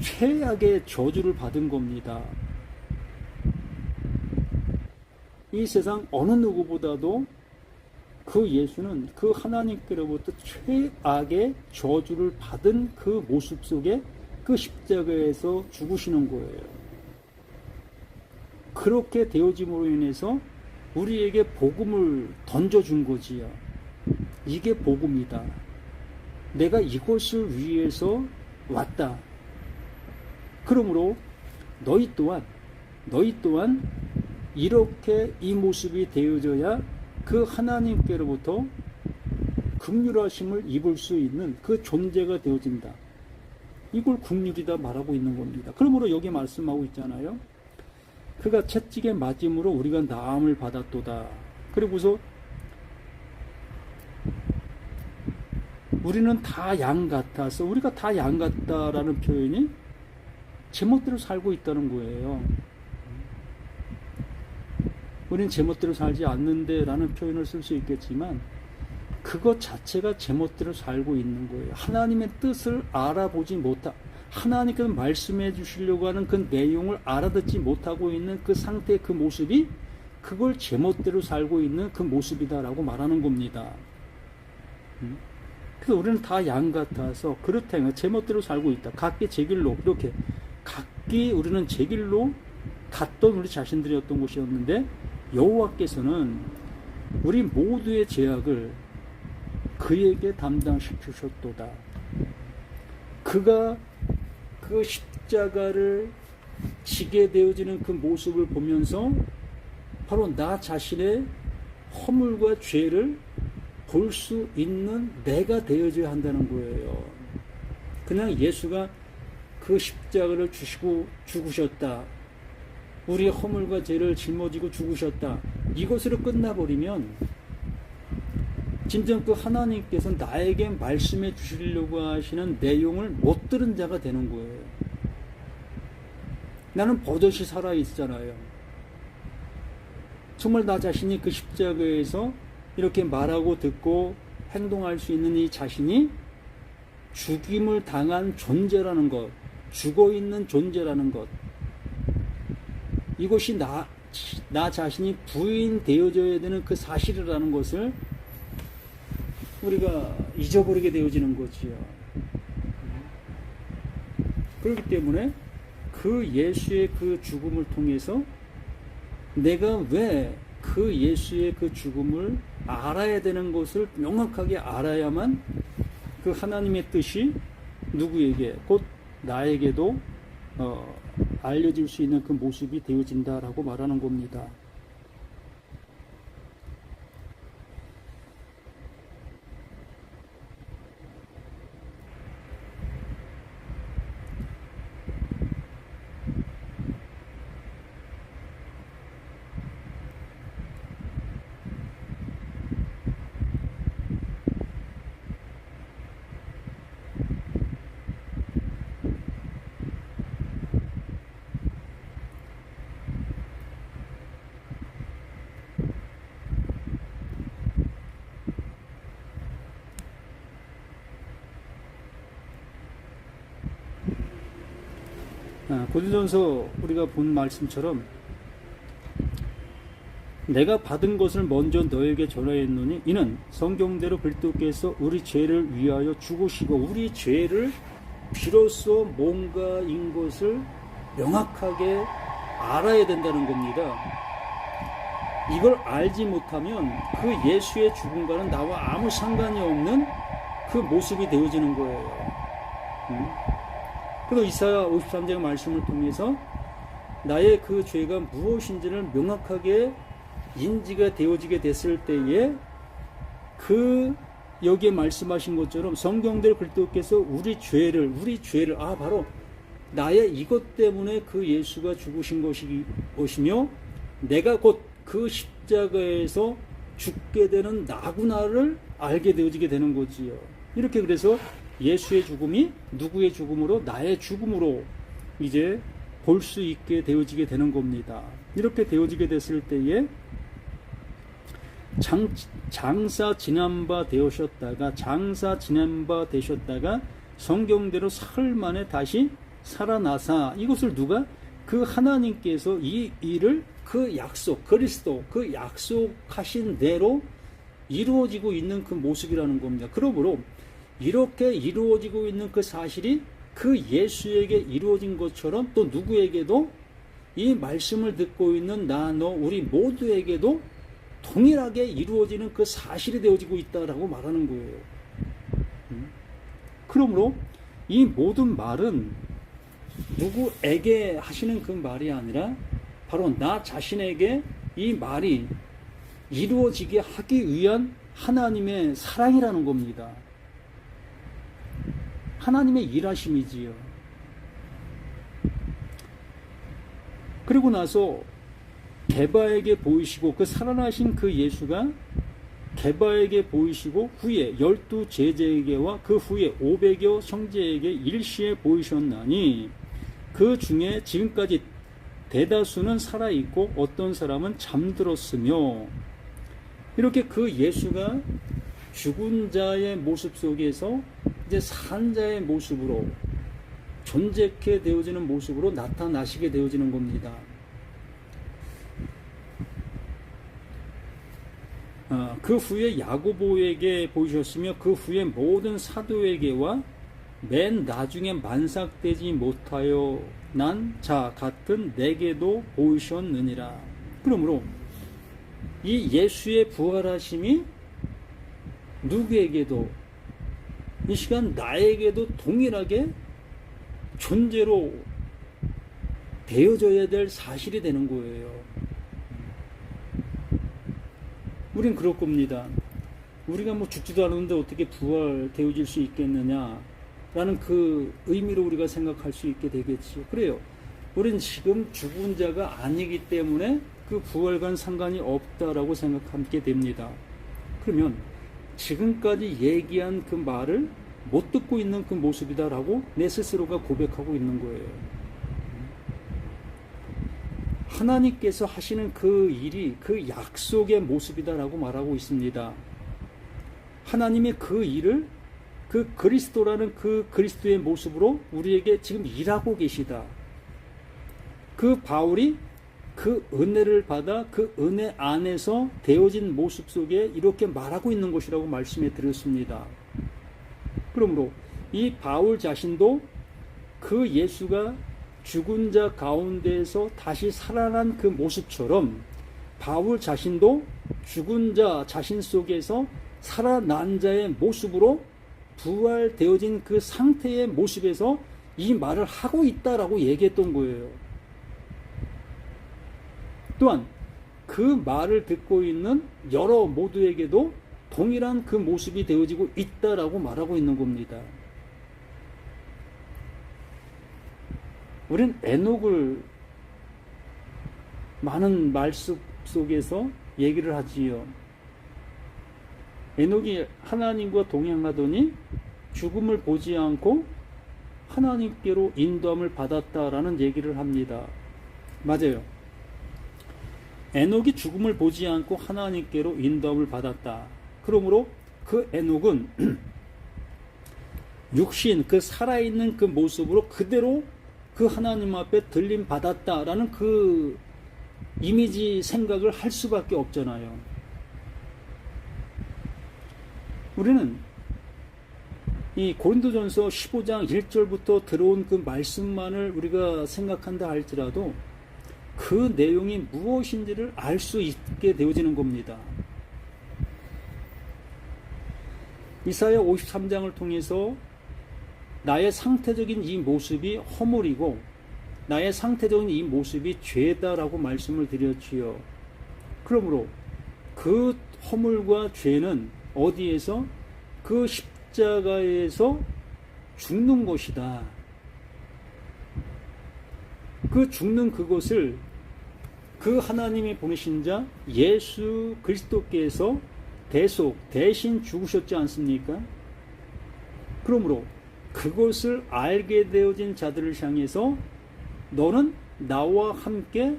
최악의 저주를 받은 겁니다. 이 세상 어느 누구보다도 그 예수는 그 하나님께로부터 최악의 저주를 받은 그 모습 속에 그 십자가에서 죽으시는 거예요. 그렇게 되어짐으로 인해서 우리에게 복음을 던져준 거지요. 이게 복음이다. 내가 이것을 위해서 왔다. 그러므로 너희 또한 이렇게 이 모습이 되어져야 그 하나님께로부터 긍휼하심을 입을 수 있는 그 존재가 되어진다. 이걸 긍휼이다 말하고 있는 겁니다. 그러므로 여기 말씀하고 있잖아요. 그가 채찍에 맞음으로 우리가 나음을 받았도다. 그리고서 우리는 다 양 같아서, 우리가 다 양 같다라는 표현이 제멋대로 살고 있다는 거예요. 우리는 제멋대로 살지 않는데 라는 표현을 쓸 수 있겠지만 그것 자체가 제멋대로 살고 있는 거예요. 하나님의 뜻을 알아보지 못하, 하나님께서 말씀해 주시려고 하는 그 내용을 알아듣지 못하고 있는 그 상태의 그 모습이 그걸 제멋대로 살고 있는 그 모습이다라고 말하는 겁니다. 그래서 우리는 다 양 같아서 그렇다면 제멋대로 살고 있다. 각기 제 길로, 이렇게 각기 우리는 제 길로 갔던 우리 자신들이었던 것이었는데 여호와께서는 우리 모두의 죄악을 그에게 담당시키셨도다. 그가 그 십자가를 지게 되어지는 그 모습을 보면서 바로 나 자신의 허물과 죄를 볼 수 있는 내가 되어져야 한다는 거예요. 그냥 예수가 그 십자가를 주시고 죽으셨다. 우리의 허물과 죄를 짊어지고 죽으셨다. 이것으로 끝나버리면 진정 그 하나님께서 나에게 말씀해 주시려고 하시는 내용을 못 들은 자가 되는 거예요. 나는 버젓이 살아있잖아요. 정말 나 자신이 그 십자가에서 이렇게 말하고 듣고 행동할 수 있는 이 자신이 죽임을 당한 존재라는 것, 죽어있는 존재라는 것, 이것이 나 자신이 부인되어져야 되는 그 사실이라는 것을 우리가 잊어버리게 되어지는 거지요. 그렇기 때문에 그 예수의 그 죽음을 통해서 내가 왜 그 예수의 그 죽음을 알아야 되는 것을 명확하게 알아야만 그 하나님의 뜻이 누구에게, 곧 나에게도 알려질 수 있는 그 모습이 되어진다라고 말하는 겁니다. 고린도전서 우리가 본 말씀처럼 내가 받은 것을 먼저 너에게 전하였노니 이는 성경대로 그리스도께서 우리 죄를 위하여 죽으시고 우리 죄를 비로소 뭔가인 것을 명확하게 알아야 된다는 겁니다. 이걸 알지 못하면 그 예수의 죽음과는 나와 아무 상관이 없는 그 모습이 되어지는 거예요. 그래서 이사야 53장 말씀을 통해서 나의 그 죄가 무엇인지를 명확하게 인지가 되어지게 됐을 때에 그 여기에 말씀하신 것처럼 성경대로 그리스도께서 우리 죄를 바로 나의 이것 때문에 그 예수가 죽으신 것이며 내가 곧 그 십자가에서 죽게 되는 나구나를 알게 되어지게 되는 거지요. 이렇게 그래서 예수의 죽음이 누구의 죽음으로? 나의 죽음으로 이제 볼 수 있게 되어지게 되는 겁니다. 이렇게 되어지게 됐을 때에 장사 지난 바 되셨다가 성경대로 사흘 만에 다시 살아나사, 이것을 누가? 그 하나님께서 이 일을 그 약속, 그리스도 그 약속하신 대로 이루어지고 있는 그 모습이라는 겁니다. 그러므로 이렇게 이루어지고 있는 그 사실이 그 예수에게 이루어진 것처럼 또 누구에게도 이 말씀을 듣고 있는 나, 너, 우리 모두에게도 동일하게 이루어지는 그 사실이 되어지고 있다라고 말하는 거예요. 그러므로 이 모든 말은 누구에게 하시는 그 말이 아니라 바로 나 자신에게 이 말이 이루어지게 하기 위한 하나님의 사랑이라는 겁니다. 하나님의 일하심이지요. 그리고 나서 게바에게 보이시고, 그 살아나신 그 예수가 게바에게 보이시고 후에 12 제자에게와 그 후에 500여 형제에게 일시에 보이셨나니 그 중에 지금까지 대다수는 살아있고 어떤 사람은 잠들었으며, 이렇게 그 예수가 죽은 자의 모습 속에서 이제 산 자의 모습으로 존재케 되어지는 모습으로 나타나시게 되어지는 겁니다. 그 후에 야고보에게 보이셨으며 그 후에 모든 사도에게와 맨 나중에 만삭되지 못하여 난 자 같은 내게도 보이셨느니라. 그러므로 이 예수의 부활하심이 누구에게도, 이 시간 나에게도 동일하게 존재로 되어져야 될 사실이 되는 거예요. 우린 그럴 겁니다. 우리가 뭐 죽지도 않았는데 어떻게 부활되어질 수 있겠느냐 라는 그 의미로 우리가 생각할 수 있게 되겠지요. 그래요. 우린 지금 죽은 자가 아니기 때문에 그 부활과는 상관이 없다라고 생각하게 됩니다. 그러면 지금까지 얘기한 그 말을 못 듣고 있는 그 모습이다라고 내 스스로가 고백하고 있는 거예요. 하나님께서 하시는 그 일이 그 약속의 모습이다라고 말하고 있습니다. 하나님의 그 일을 그 그리스도라는 그 그리스도의 모습으로 우리에게 지금 일하고 계시다. 그 바울이 그 은혜를 받아 그 은혜 안에서 되어진 모습 속에 이렇게 말하고 있는 것이라고 말씀해 드렸습니다. 그러므로 이 바울 자신도 그 예수가 죽은 자 가운데에서 다시 살아난 그 모습처럼 바울 자신도 죽은 자 자신 속에서 살아난 자의 모습으로 부활되어진 그 상태의 모습에서 이 말을 하고 있다라고 얘기했던 거예요. 또한 그 말을 듣고 있는 여러 모두에게도 동일한 그 모습이 되어지고 있다라고 말하고 있는 겁니다. 우린 에녹을 많은 말씀 속에서 얘기를 하지요. 에녹이 하나님과 동행하더니 죽음을 보지 않고 하나님께로 인도함을 받았다라는 얘기를 합니다. 맞아요. 에녹이 죽음을 보지 않고 하나님께로 인도함을 받았다. 그러므로 그 에녹은 육신, 그 살아있는 그 모습으로 그대로 그 하나님 앞에 들림 받았다라는 그 이미지 생각을 할 수밖에 없잖아요. 우리는 이 고린도전서 15장 1절부터 들어온 그 말씀만을 우리가 생각한다 할지라도 그 내용이 무엇인지를 알 수 있게 되어지는 겁니다. 이사야 53장을 통해서 나의 상태적인 이 모습이 허물이고 나의 상태적인 이 모습이 죄다라고 말씀을 드렸지요. 그러므로 그 허물과 죄는 어디에서? 그 십자가에서 죽는 것이다. 그 죽는 그것을 그 하나님이 보내신 자 예수 그리스도께서 대신 죽으셨지 않습니까? 그러므로 그것을 알게 되어진 자들을 향해서 너는 나와 함께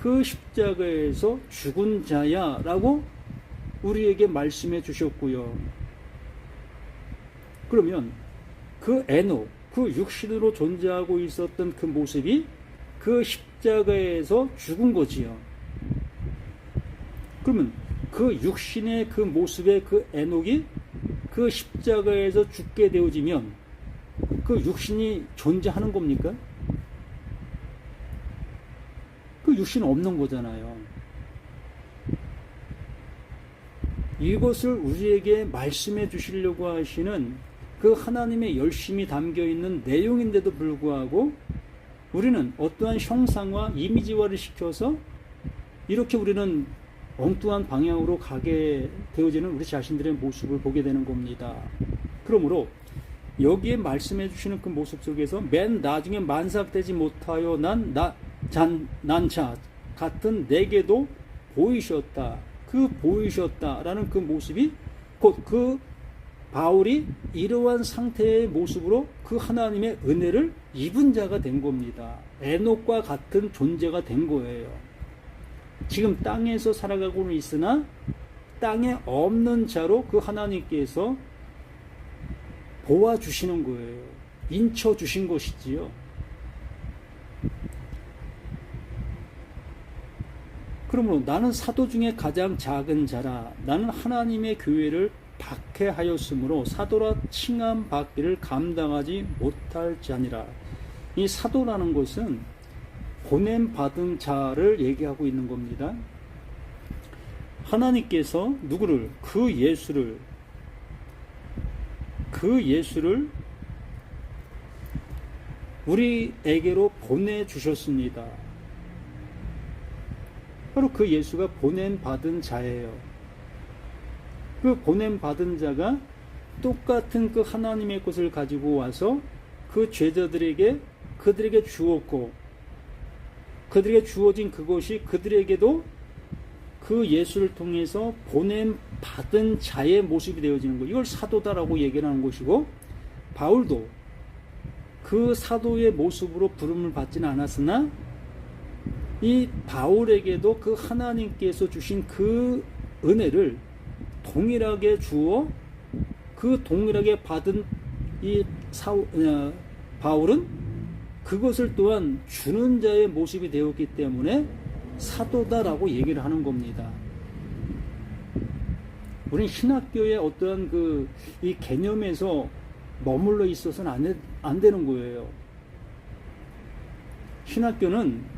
그 십자가에서 죽은 자야 라고 우리에게 말씀해 주셨고요. 그러면 그 에녹, 그 육신으로 존재하고 있었던 그 모습이 그 십자가에서 죽은 거지요. 그러면 그 육신의 그 모습의 그 에녹이 그 십자가에서 죽게 되어지면 그 육신이 존재하는 겁니까? 그 육신은 없는 거잖아요. 이것을 우리에게 말씀해 주시려고 하시는 그 하나님의 열심이 담겨 있는 내용인데도 불구하고 우리는 어떠한 형상과 이미지화를 시켜서 이렇게 우리는 엉뚱한 방향으로 가게 되어지는 우리 자신들의 모습을 보게 되는 겁니다. 그러므로 여기에 말씀해 주시는 그 모습 속에서 맨 나중에 만삭되지 못하여 난자 같은 내게도 보이셨다. 그 보이셨다라는 그 모습이 곧 그 바울이 이러한 상태의 모습으로 그 하나님의 은혜를 입은 자가 된 겁니다. 에녹과 같은 존재가 된 거예요. 지금 땅에서 살아가고는 있으나 땅에 없는 자로 그 하나님께서 보아주시는 거예요. 인쳐주신 것이지요. 그러므로 나는 사도 중에 가장 작은 자라. 나는 하나님의 교회를 박해하였으므로 사도라 칭함 받기를 감당하지 못할 자니라. 이 사도라는 것은 보냄 받은 자를 얘기하고 있는 겁니다. 하나님께서 누구를? 그 예수를 우리에게로 보내주셨습니다. 바로 그 예수가 보냄 받은 자예요. 그 보냄 받은 자가 똑같은 그 하나님의 것을 가지고 와서 그 죄자들에게 그들에게 주었고, 그들에게 주어진 그것이 그들에게도 그 예수를 통해서 보냄 받은 자의 모습이 되어지는 것. 이걸 사도다라고 얘기를 하는 것이고, 바울도 그 사도의 모습으로 부름을 받지는 않았으나 이 바울에게도 그 하나님께서 주신 그 은혜를 동일하게 주어 그 동일하게 받은 이 바울은 그것을 또한 주는 자의 모습이 되었기 때문에 사도다라고 얘기를 하는 겁니다. 우리는 신학교의 어떠한 이 개념에서 머물러 있어서는 안 되는 거예요. 신학교는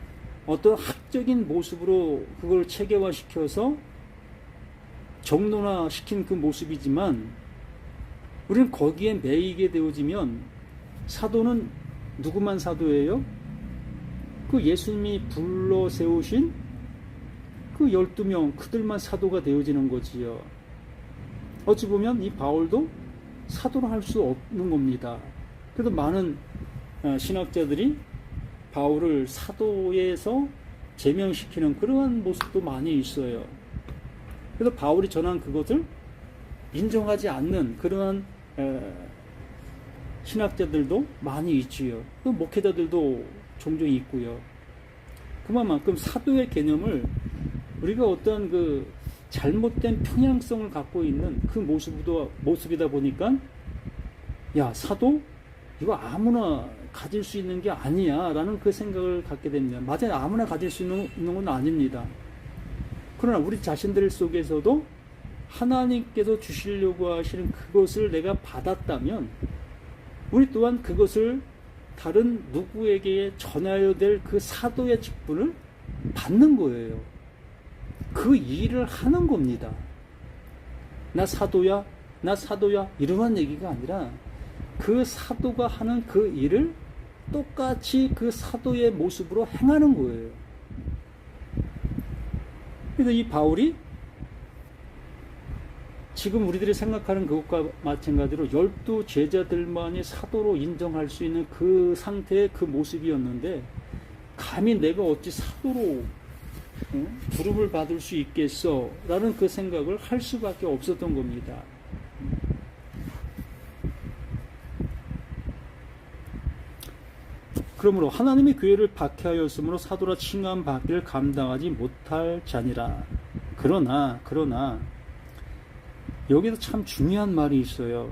어떤 학적인 모습으로 그걸 체계화시켜서 정론화시킨 그 모습이지만 우리는 거기에 매이게 되어지면 사도는 누구만 사도예요? 그 예수님이 불러 세우신 그 12명 그들만 사도가 되어지는 거지요. 어찌 보면 이 바울도 사도를 할 수 없는 겁니다. 그래도 많은 신학자들이 바울을 사도에서 제명시키는 그러한 모습도 많이 있어요. 그래서 바울이 전한 그것을 인정하지 않는 그러한 신학자들도 많이 있지요. 그 목회자들도 종종 있고요. 그만큼 사도의 개념을 우리가 어떤 그 잘못된 평양성을 갖고 있는 그 모습이다 보니까 야, 사도? 이거 아무나 가질 수 있는 게 아니야 라는 그 생각을 갖게 됩니다. 맞아요. 아무나 가질 수 있는 건 아닙니다. 그러나 우리 자신들 속에서도 하나님께서 주시려고 하시는 그것을 내가 받았다면 우리 또한 그것을 다른 누구에게 전하여야 될 그 사도의 직분을 받는 거예요. 그 일을 하는 겁니다. 나 사도야 이러한 얘기가 아니라 그 사도가 하는 그 일을 똑같이 그 사도의 모습으로 행하는 거예요. 그래서 이 바울이 지금 우리들이 생각하는 그것과 마찬가지로 12 제자들만이 사도로 인정할 수 있는 그 상태의 그 모습이었는데 감히 내가 어찌 사도로 부름을 받을 수 있겠어? 라는 그 생각을 할 수밖에 없었던 겁니다. 그러므로 하나님의 교회를 박해하였으므로 사도라 칭함 받기를 감당하지 못할 자니라. 그러나 여기서 참 중요한 말이 있어요.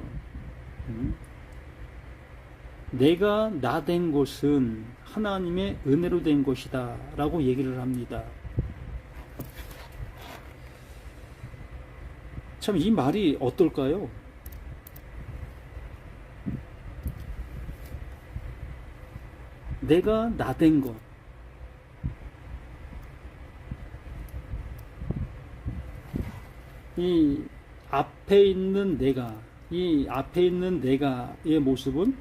내가 나 된 것은 하나님의 은혜로 된 것이다 라고 얘기를 합니다. 참 이 말이 어떨까요? 내가 나 된 것. 이 앞에 있는 내가의 모습은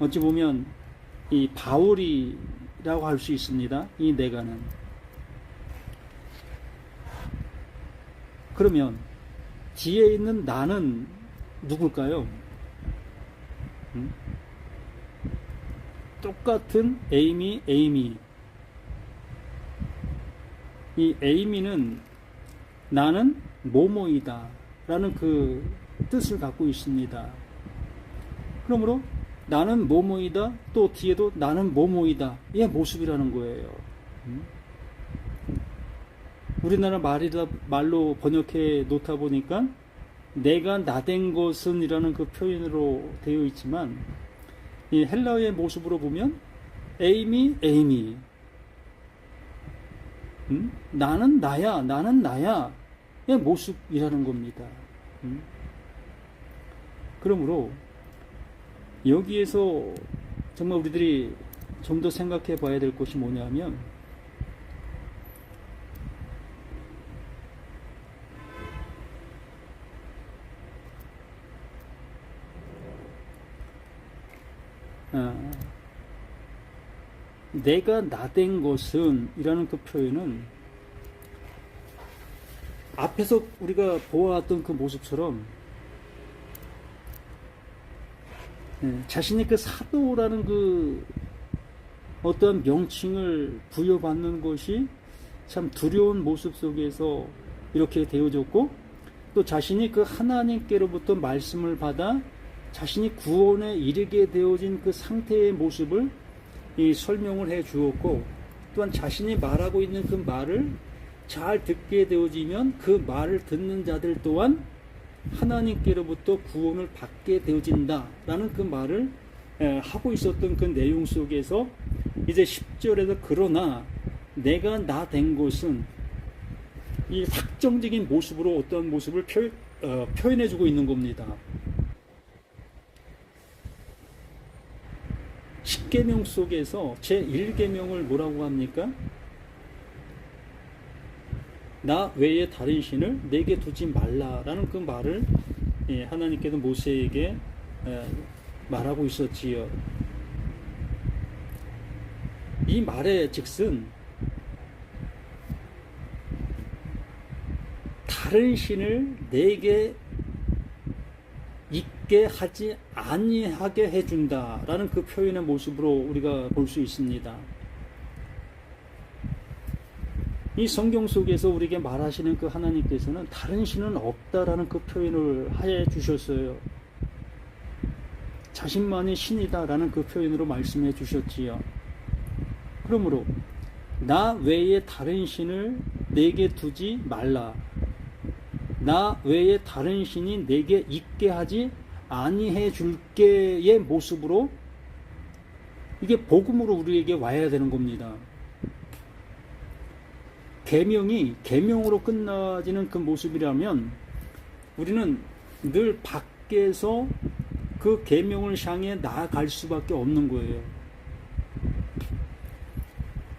어찌 보면 이 바울이라고 할 수 있습니다. 이 내가는 그러면 뒤에 있는 나는 누굴까요? 똑같은 에이미. 이 에이미는 나는 뭐뭐이다 라는 그 뜻을 갖고 있습니다. 그러므로 나는 뭐뭐이다, 또 뒤에도 나는 뭐뭐이다, 의 모습이라는 거예요. 우리나라 말로 번역해 놓다 보니까 내가 나된 것은 이라는 그 표현으로 되어 있지만, 이 헬라어의 모습으로 보면 에이미 나는 나야 의 모습이라는 겁니다. 그러므로 여기에서 정말 우리들이 좀 더 생각해 봐야 될 것이 뭐냐면, 내가 나된 것은 이라는 그 표현은 앞에서 우리가 보아왔던 그 모습처럼 자신이 그 사도라는 그 어떠한 명칭을 부여받는 것이 참 두려운 모습 속에서 이렇게 되어졌고, 또 자신이 그 하나님께로부터 말씀을 받아 자신이 구원에 이르게 되어진 그 상태의 모습을 설명을 해 주었고, 또한 자신이 말하고 있는 그 말을 잘 듣게 되어지면 그 말을 듣는 자들 또한 하나님께로부터 구원을 받게 되어진다라는 그 말을 하고 있었던 그 내용 속에서 이제 10절에서 그러나 내가 나 된 것은 이 확정적인 모습으로 어떠한 모습을 표현해 주고 있는 겁니다. 십계명 속에서 제1계명을 뭐라고 합니까? 나 외에 다른 신을 내게 두지 말라라는 그 말을 하나님께서 모세에게 말하고 있었지요. 이 말의 즉슨 다른 신을 내게 있게 하지 아니하게 해준다라는 그 표현의 모습으로 우리가 볼 수 있습니다. 이 성경 속에서 우리에게 말하시는 그 하나님께서는 다른 신은 없다라는 그 표현을 해 주셨어요. 자신만이 신이다라는 그 표현으로 말씀해 주셨지요. 그러므로 나 외에 다른 신을 내게 두지 말라. 나 외에 다른 신이 내게 있게 하지 아니해 줄게의 모습으로 이게 복음으로 우리에게 와야 되는 겁니다. 계명이 계명으로 끝나지는 그 모습이라면 우리는 늘 밖에서 그 계명을 향해 나아갈 수밖에 없는 거예요.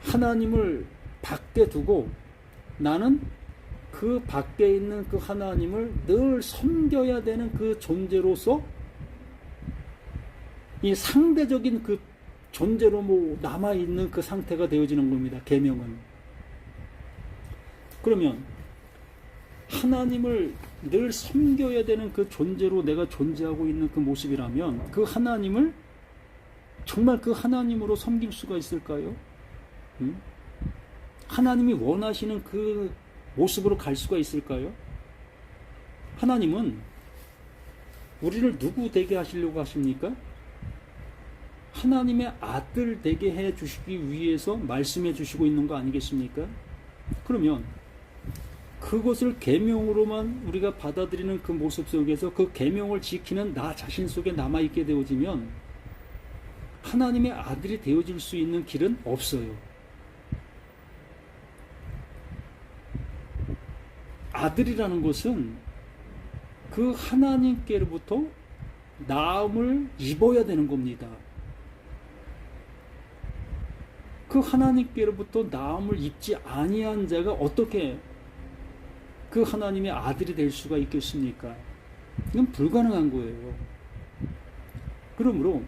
하나님을 밖에 두고 나는 그 밖에 있는 그 하나님을 늘 섬겨야 되는 그 존재로서 이 상대적인 그 존재로 남아있는 그 상태가 되어지는 겁니다. 계명은. 그러면 하나님을 늘 섬겨야 되는 그 존재로 내가 존재하고 있는 그 모습이라면 그 하나님을 정말 그 하나님으로 섬길 수가 있을까요? 하나님이 원하시는 그 모습으로 갈 수가 있을까요? 하나님은 우리를 누구 되게 하시려고 하십니까? 하나님의 아들 되게 해 주시기 위해서 말씀해 주시고 있는 거 아니겠습니까? 그러면 그것을 계명으로만 우리가 받아들이는 그 모습 속에서 그 계명을 지키는 나 자신 속에 남아있게 되어지면 하나님의 아들이 되어질 수 있는 길은 없어요. 아들이라는 것은 그 하나님께로부터 나음을 입어야 되는 겁니다. 그 하나님께로부터 나음을 입지 아니한 자가 어떻게 그 하나님의 아들이 될 수가 있겠습니까? 이건 불가능한 거예요. 그러므로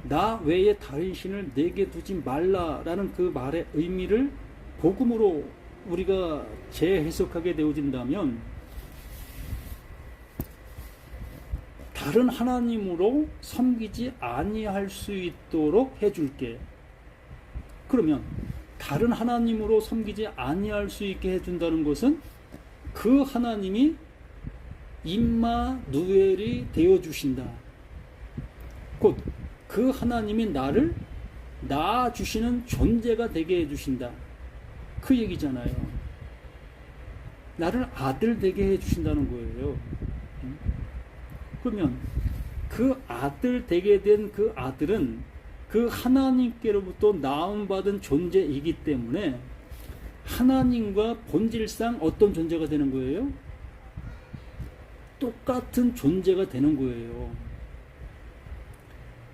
나 외에 다른 신을 내게 두지 말라라는 그 말의 의미를 복음으로 우리가 재해석하게 되어진다면 다른 하나님으로 섬기지 아니할 수 있도록 해줄게. 그러면 다른 하나님으로 섬기지 아니할 수 있게 해준다는 것은 그 하나님이 임마누엘이 되어주신다. 곧 그 하나님이 나를 낳아주시는 존재가 되게 해주신다. 그 얘기잖아요. 나를 아들 되게 해주신다는 거예요. 그러면 그 아들 되게 된 그 아들은 그 하나님께로부터 낳음받은 존재이기 때문에 하나님과 본질상 어떤 존재가 되는 거예요? 똑같은 존재가 되는 거예요.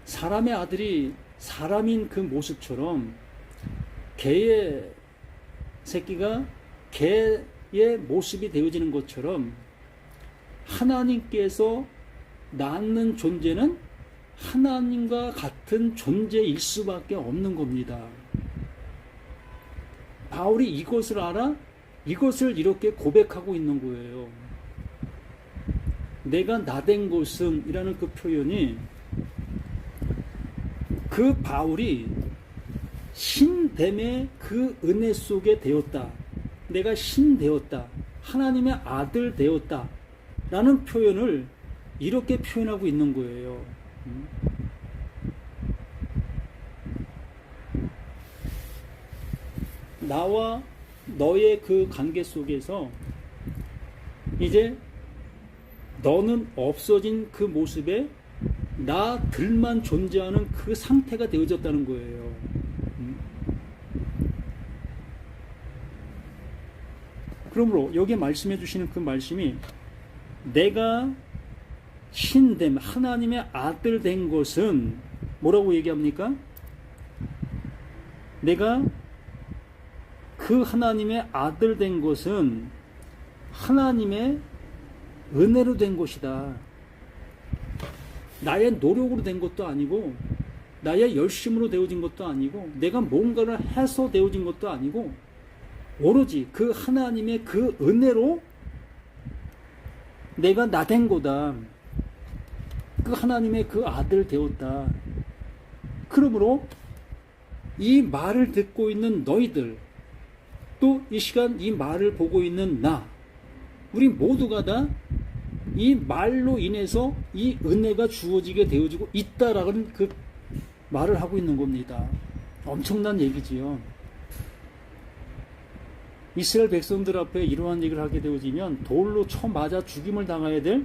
사람의 아들이 사람인 그 모습처럼 개의 새끼가 개의 모습이 되어지는 것처럼 하나님께서 낳는 존재는 하나님과 같은 존재일 수밖에 없는 겁니다. 바울이 이것을 알아 이것을 이렇게 고백하고 있는 거예요. 내가 나된 것은 이라는 그 표현이 그 바울이 신됨의 그 은혜 속에 되었다. 내가 신되었다. 하나님의 아들 되었다. 라는 표현을 이렇게 표현하고 있는 거예요. 나와 너의 그 관계 속에서 이제 너는 없어진 그 모습에 나들만 존재하는 그 상태가 되어졌다는 거예요. 그러므로 여기에 말씀해 주시는 그 말씀이 내가 신됨, 하나님의 아들 된 것은 뭐라고 얘기합니까? 내가 그 하나님의 아들 된 것은 하나님의 은혜로 된 것이다. 나의 노력으로 된 것도 아니고 나의 열심으로 되어진 것도 아니고 내가 뭔가를 해서 되어진 것도 아니고 오로지 그 하나님의 그 은혜로 내가 나 된 거다. 그 하나님의 그 아들 되었다. 그러므로 이 말을 듣고 있는 너희들 또 이 시간 이 말을 보고 있는 나 우리 모두가 다 이 말로 인해서 이 은혜가 주어지게 되어지고 있다라는 그 말을 하고 있는 겁니다. 엄청난 얘기지요. 이스라엘 백성들 앞에 이러한 얘기를 하게 되어지면 돌로 쳐 맞아 죽임을 당해야 될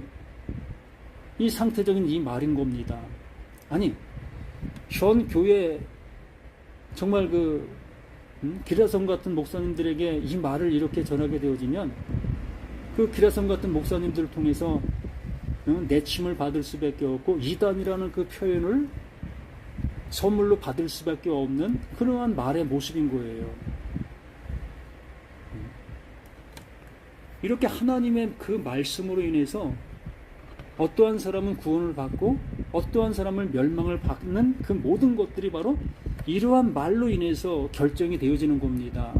이 상태적인 이 말인 겁니다. 아니, 현 교회 정말 그 기라성 같은 목사님들에게 이 말을 이렇게 전하게 되어지면 그 기라성 같은 목사님들을 통해서 내침을 받을 수밖에 없고 이단이라는 그 표현을 선물로 받을 수밖에 없는 그러한 말의 모습인 거예요. 이렇게 하나님의 그 말씀으로 인해서 어떠한 사람은 구원을 받고 어떠한 사람은 멸망을 받는 그 모든 것들이 바로 이러한 말로 인해서 결정이 되어지는 겁니다.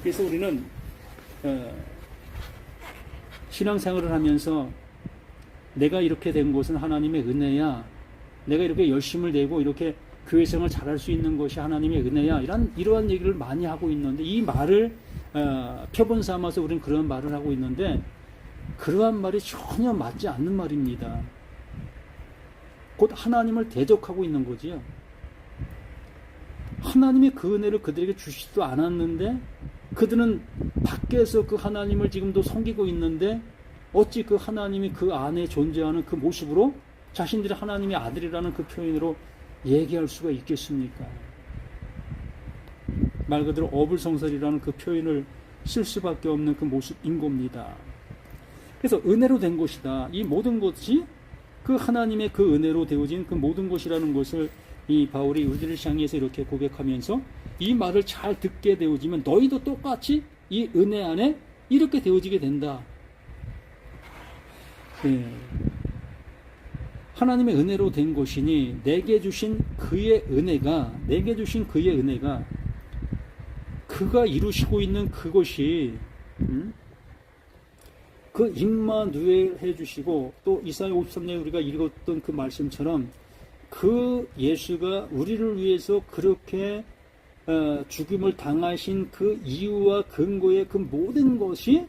그래서 우리는 신앙생활을 하면서 내가 이렇게 된 것은 하나님의 은혜야. 내가 이렇게 열심을 내고 이렇게 교회생활을 잘할 수 있는 것이 하나님의 은혜야. 이러한 얘기를 많이 하고 있는데 이 말을 표본 삼아서 우리는 그런 말을 하고 있는데 그러한 말이 전혀 맞지 않는 말입니다. 곧 하나님을 대적하고 있는 거지요. 하나님이 그 은혜를 그들에게 주시지도 않았는데 그들은 밖에서 그 하나님을 지금도 섬기고 있는데 어찌 그 하나님이 그 안에 존재하는 그 모습으로 자신들이 하나님의 아들이라는 그 표현으로 얘기할 수가 있겠습니까? 말 그대로 어불성설이라는 그 표현을 쓸 수밖에 없는 그 모습인 겁니다. 그래서 은혜로 된 것이다. 이 모든 것이 그 하나님의 그 은혜로 되어진 그 모든 것이라는 것을 이 바울이 우리들을 향해서 이렇게 고백하면서 이 말을 잘 듣게 되어지면 너희도 똑같이 이 은혜 안에 이렇게 되어지게 된다. 네. 하나님의 은혜로 된 것이니 내게 주신 그의 은혜가 그가 이루시고 있는 그것이 그 임마누엘 해주시고, 또 이사야 53년에 우리가 읽었던 그 말씀처럼 그 예수가 우리를 위해서 그렇게 죽임을 당하신 그 이유와 근거의 그 모든 것이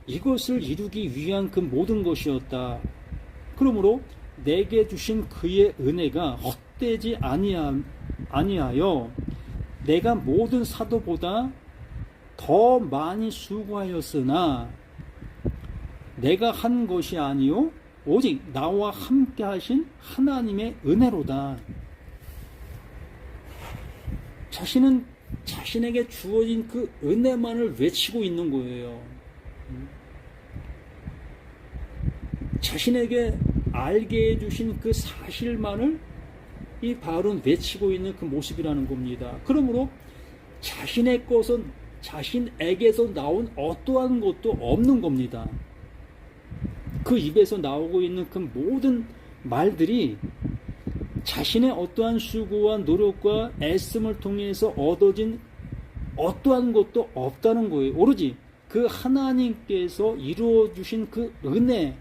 이것을 이루기 위한 그 모든 것이었다. 그러므로 내게 주신 그의 은혜가 헛되지 아니하여 내가 모든 사도보다 더 많이 수고하였으나 내가 한 것이 아니요 오직 나와 함께 하신 하나님의 은혜로다. 자신은 자신에게 주어진 그 은혜만을 외치고 있는 거예요. 자신에게 알게 해주신 그 사실만을 이 바울은 외치고 있는 그 모습이라는 겁니다. 그러므로 자신의 것은 자신에게서 나온 어떠한 것도 없는 겁니다. 그 입에서 나오고 있는 그 모든 말들이 자신의 어떠한 수고와 노력과 애씀을 통해서 얻어진 어떠한 것도 없다는 거예요. 오로지 그 하나님께서 이루어주신 그 은혜,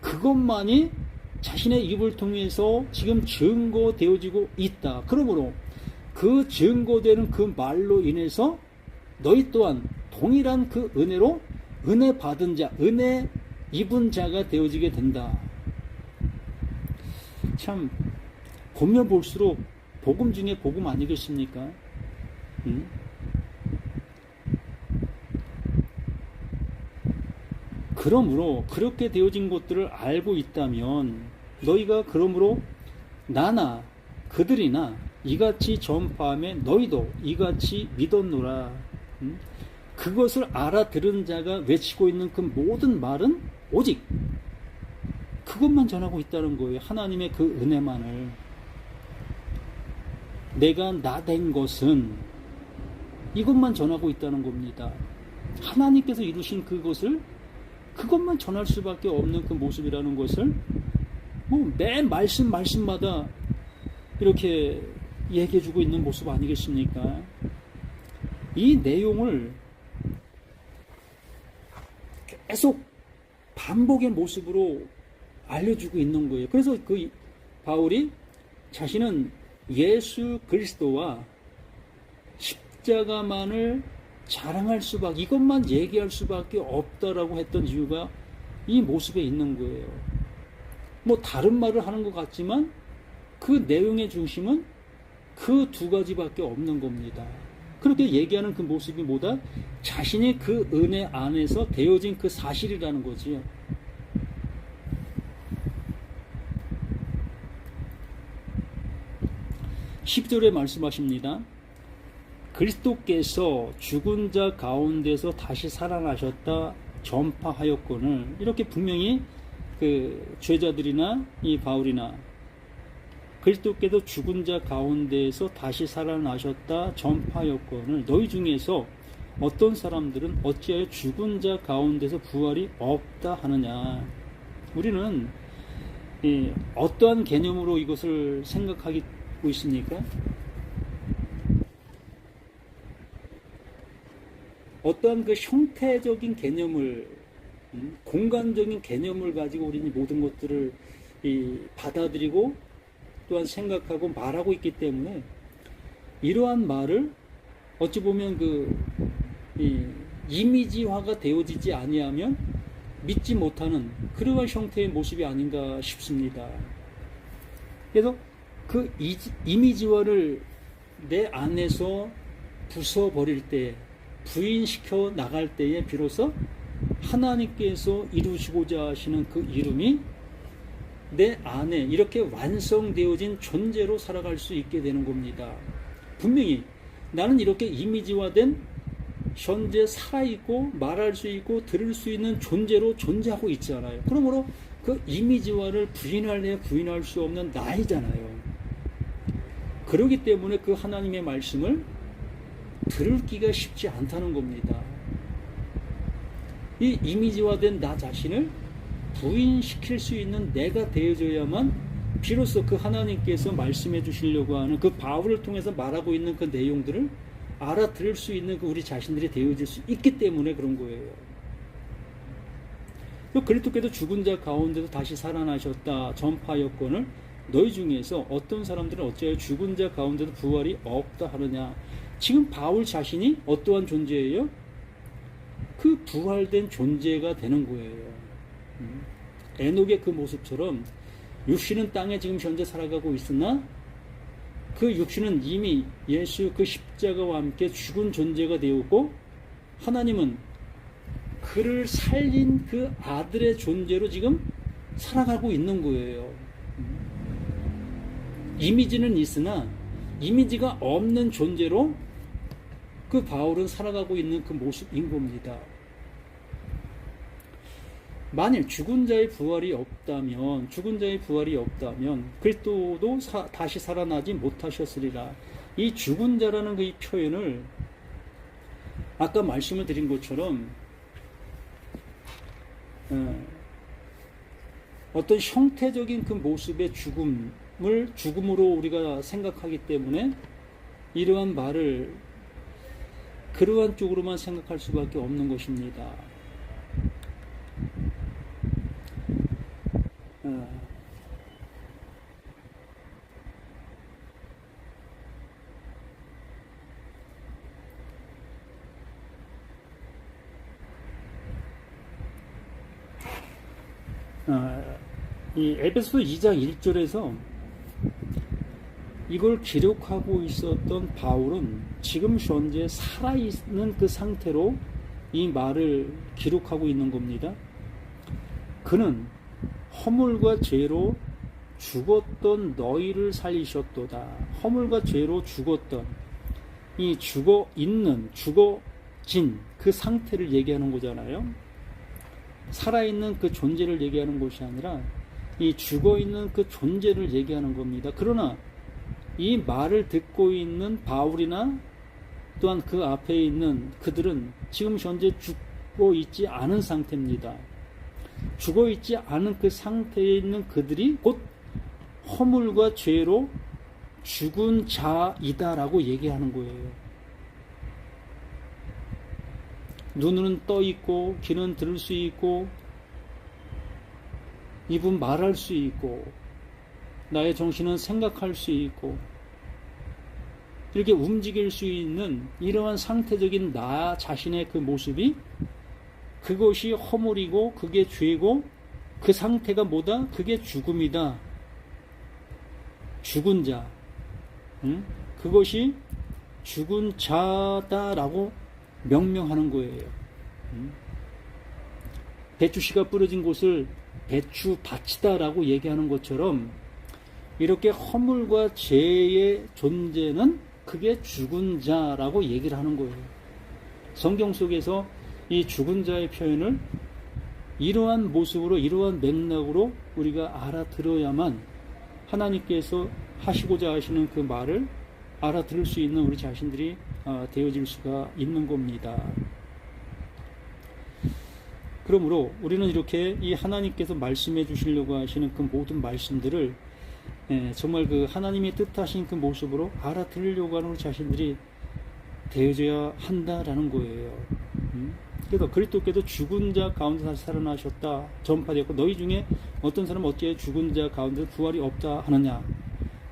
그것만이 자신의 입을 통해서 지금 증거되어지고 있다. 그러므로 그 증거되는 그 말로 인해서 너희 또한 동일한 그 은혜로 은혜 받은 자, 은혜 입은 자가 되어지게 된다. 참 보면 볼수록 복음 중에 복음 아니겠습니까? 그러므로 그렇게 되어진 것들을 알고 있다면 너희가 그러므로 나나 그들이나 이같이 전파하며 너희도 이같이 믿었노라. 그것을 알아들은 자가 외치고 있는 그 모든 말은 오직 그것만 전하고 있다는 거예요. 하나님의 그 은혜만을. 내가 나 된 것은 이것만 전하고 있다는 겁니다. 하나님께서 이루신 그것을 그것만 전할 수밖에 없는 그 모습이라는 것을 매 말씀마다 이렇게 얘기해주고 있는 모습 아니겠습니까? 이 내용을 계속 반복의 모습으로 알려주고 있는 거예요. 그래서 그 바울이 자신은 예수 그리스도와 십자가만을 자랑할 수밖에, 이것만 얘기할 수밖에 없다라고 했던 이유가 이 모습에 있는 거예요. 다른 말을 하는 것 같지만 그 내용의 중심은 그 두 가지밖에 없는 겁니다. 그렇게 얘기하는 그 모습이 뭐다? 자신이 그 은혜 안에서 되어진 그 사실이라는 거지요. (10절에) 말씀하십니다. 그리스도께서 죽은 자 가운데서 다시 살아나셨다 전파하였거늘. 이렇게 분명히 그 죄자들이나 이 바울이나 그리스도께서 죽은 자 가운데에서 다시 살아나셨다 전파하였거늘. 너희 중에서 어떤 사람들은 어찌하여 죽은 자 가운데서 부활이 없다 하느냐. 우리는 어떠한 개념으로 이것을 생각하고 있습니까? 어떠한 그 형태적인 개념을, 공간적인 개념을 가지고 우리는 모든 것들을 받아들이고 또한 생각하고 말하고 있기 때문에 이러한 말을 어찌 보면 이미지화가 되어지지 아니하면 믿지 못하는 그러한 형태의 모습이 아닌가 싶습니다. 그래서 그 이미지화를 내 안에서 부숴버릴 때, 부인시켜 나갈 때에 비로소 하나님께서 이루시고자 하시는 그 이름이 내 안에 이렇게 완성되어진 존재로 살아갈 수 있게 되는 겁니다. 분명히 나는 이렇게 이미지화된 현재 살아있고 말할 수 있고 들을 수 있는 존재로 존재하고 있잖아요. 그러므로 그 이미지화를 부인할 수 없는 나이잖아요. 그렇기 때문에 그 하나님의 말씀을 들을기가 쉽지 않다는 겁니다. 이 이미지화된 나 자신을 부인시킬 수 있는 내가 되어져야만 비로소 그 하나님께서 말씀해 주시려고 하는 그 바울을 통해서 말하고 있는 그 내용들을 알아들을 수 있는 그 우리 자신들이 되어질 수 있기 때문에 그런 거예요. 그리스도께서 죽은 자 가운데서 다시 살아나셨다 전파였거늘 너희 중에서 어떤 사람들은 어찌하여 죽은 자 가운데도 부활이 없다 하느냐. 지금 바울 자신이 어떠한 존재예요? 그 부활된 존재가 되는 거예요. 에녹의 그 모습처럼 육신은 땅에 지금 현재 살아가고 있으나 그 육신은 이미 예수 그 십자가와 함께 죽은 존재가 되었고 하나님은 그를 살린 그 아들의 존재로 지금 살아가고 있는 거예요. 이미지는 있으나 이미지가 없는 존재로 그 바울은 살아가고 있는 그 모습인 겁니다. 만일 죽은 자의 부활이 없다면 그리스도도 다시 살아나지 못하셨으리라. 이 죽은 자라는 그 이 표현을 아까 말씀을 드린 것처럼 어떤 형태적인 그 모습의 죽음으로 우리가 생각하기 때문에 이러한 말을 그러한 쪽으로만 생각할 수밖에 없는 것입니다. 이 에베소서 2장 1절에서 이걸 기록하고 있었던 바울은 지금 현재 살아있는 그 상태로 이 말을 기록하고 있는 겁니다. 그는 허물과 죄로 죽었던 너희를 살리셨도다. 허물과 죄로 죽었던 이 죽어진 그 상태를 얘기하는 거잖아요. 살아있는 그 존재를 얘기하는 것이 아니라 이 죽어있는 그 존재를 얘기하는 겁니다. 그러나 이 말을 듣고 있는 바울이나 또한 그 앞에 있는 그들은 지금 현재 죽고 있지 않은 상태입니다. 죽어 있지 않은 그 상태에 있는 그들이 곧 허물과 죄로 죽은 자이다라고 얘기하는 거예요. 눈은 떠 있고 귀는 들을 수 있고 입은 말할 수 있고 나의 정신은 생각할 수 있고 이렇게 움직일 수 있는 이러한 상태적인 나 자신의 그 모습이 그것이 허물이고 그게 죄고 그 상태가 뭐다? 그게 죽음이다. 죽은 자. 그것이 죽은 자다라고 명명하는 거예요. 배추씨가 뿌려진 곳을 배추밭이다라고 얘기하는 것처럼 이렇게 허물과 죄의 존재는 그게 죽은 자라고 얘기를 하는 거예요. 성경 속에서 이 죽은 자의 표현을 이러한 모습으로 이러한 맥락으로 우리가 알아들어야만 하나님께서 하시고자 하시는 그 말을 알아들을 수 있는 우리 자신들이 되어질 수가 있는 겁니다. 그러므로 우리는 이렇게 이 하나님께서 말씀해 주시려고 하시는 그 모든 말씀들을 정말 그 하나님이 뜻하신 그 모습으로 알아들으려고 하는 우리 자신들이 되어져야 한다라는 거예요. 그래서 그리스도께서 죽은 자 가운데 다시 살아나셨다 전파되었고 너희 중에 어떤 사람은 어찌하여 죽은 자 가운데 부활이 없다 하느냐.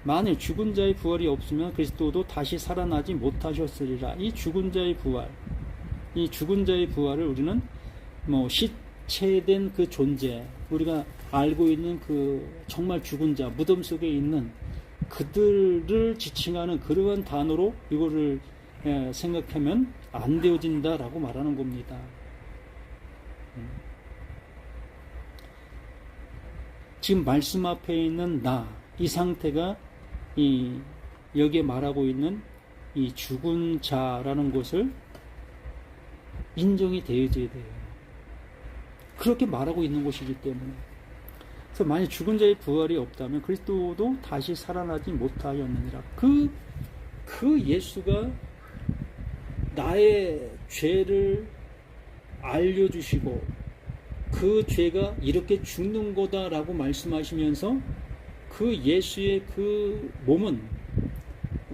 만일 죽은 자의 부활이 없으면 그리스도도 다시 살아나지 못하셨으리라. 이 죽은 자의 부활을 우리는 시체된 그 존재, 우리가 알고 있는 그 정말 죽은 자, 무덤 속에 있는 그들을 지칭하는 그러한 단어로 이거를 생각하면 안 되어진다라고 말하는 겁니다. 지금 말씀 앞에 있는 이 상태가 여기에 말하고 있는 이 죽은 자라는 것을 인정이 되어져야 돼요. 그렇게 말하고 있는 것이기 때문에. 그래서 만약 죽은 자의 부활이 없다면 그리스도도 다시 살아나지 못하였느니라. 그 예수가 나의 죄를 알려주시고 그 죄가 이렇게 죽는 거다라고 말씀하시면서 그 예수의 그 몸은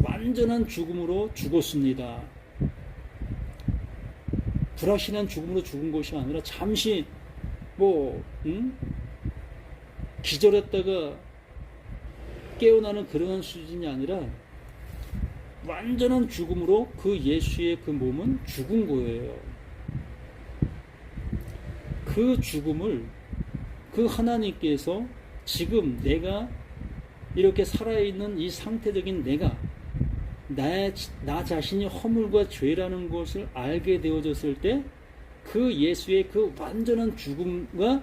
완전한 죽음으로 죽었습니다. 불확실한 죽음으로 죽은 것이 아니라 잠시 기절했다가 깨어나는 그러한 수준이 아니라 완전한 죽음으로 그 예수의 그 몸은 죽은 거예요. 그 죽음을 그 하나님께서 지금 내가 이렇게 살아있는 이 상태적인 내가 나 자신이 허물과 죄라는 것을 알게 되어졌을 때 그 예수의 그 완전한 죽음과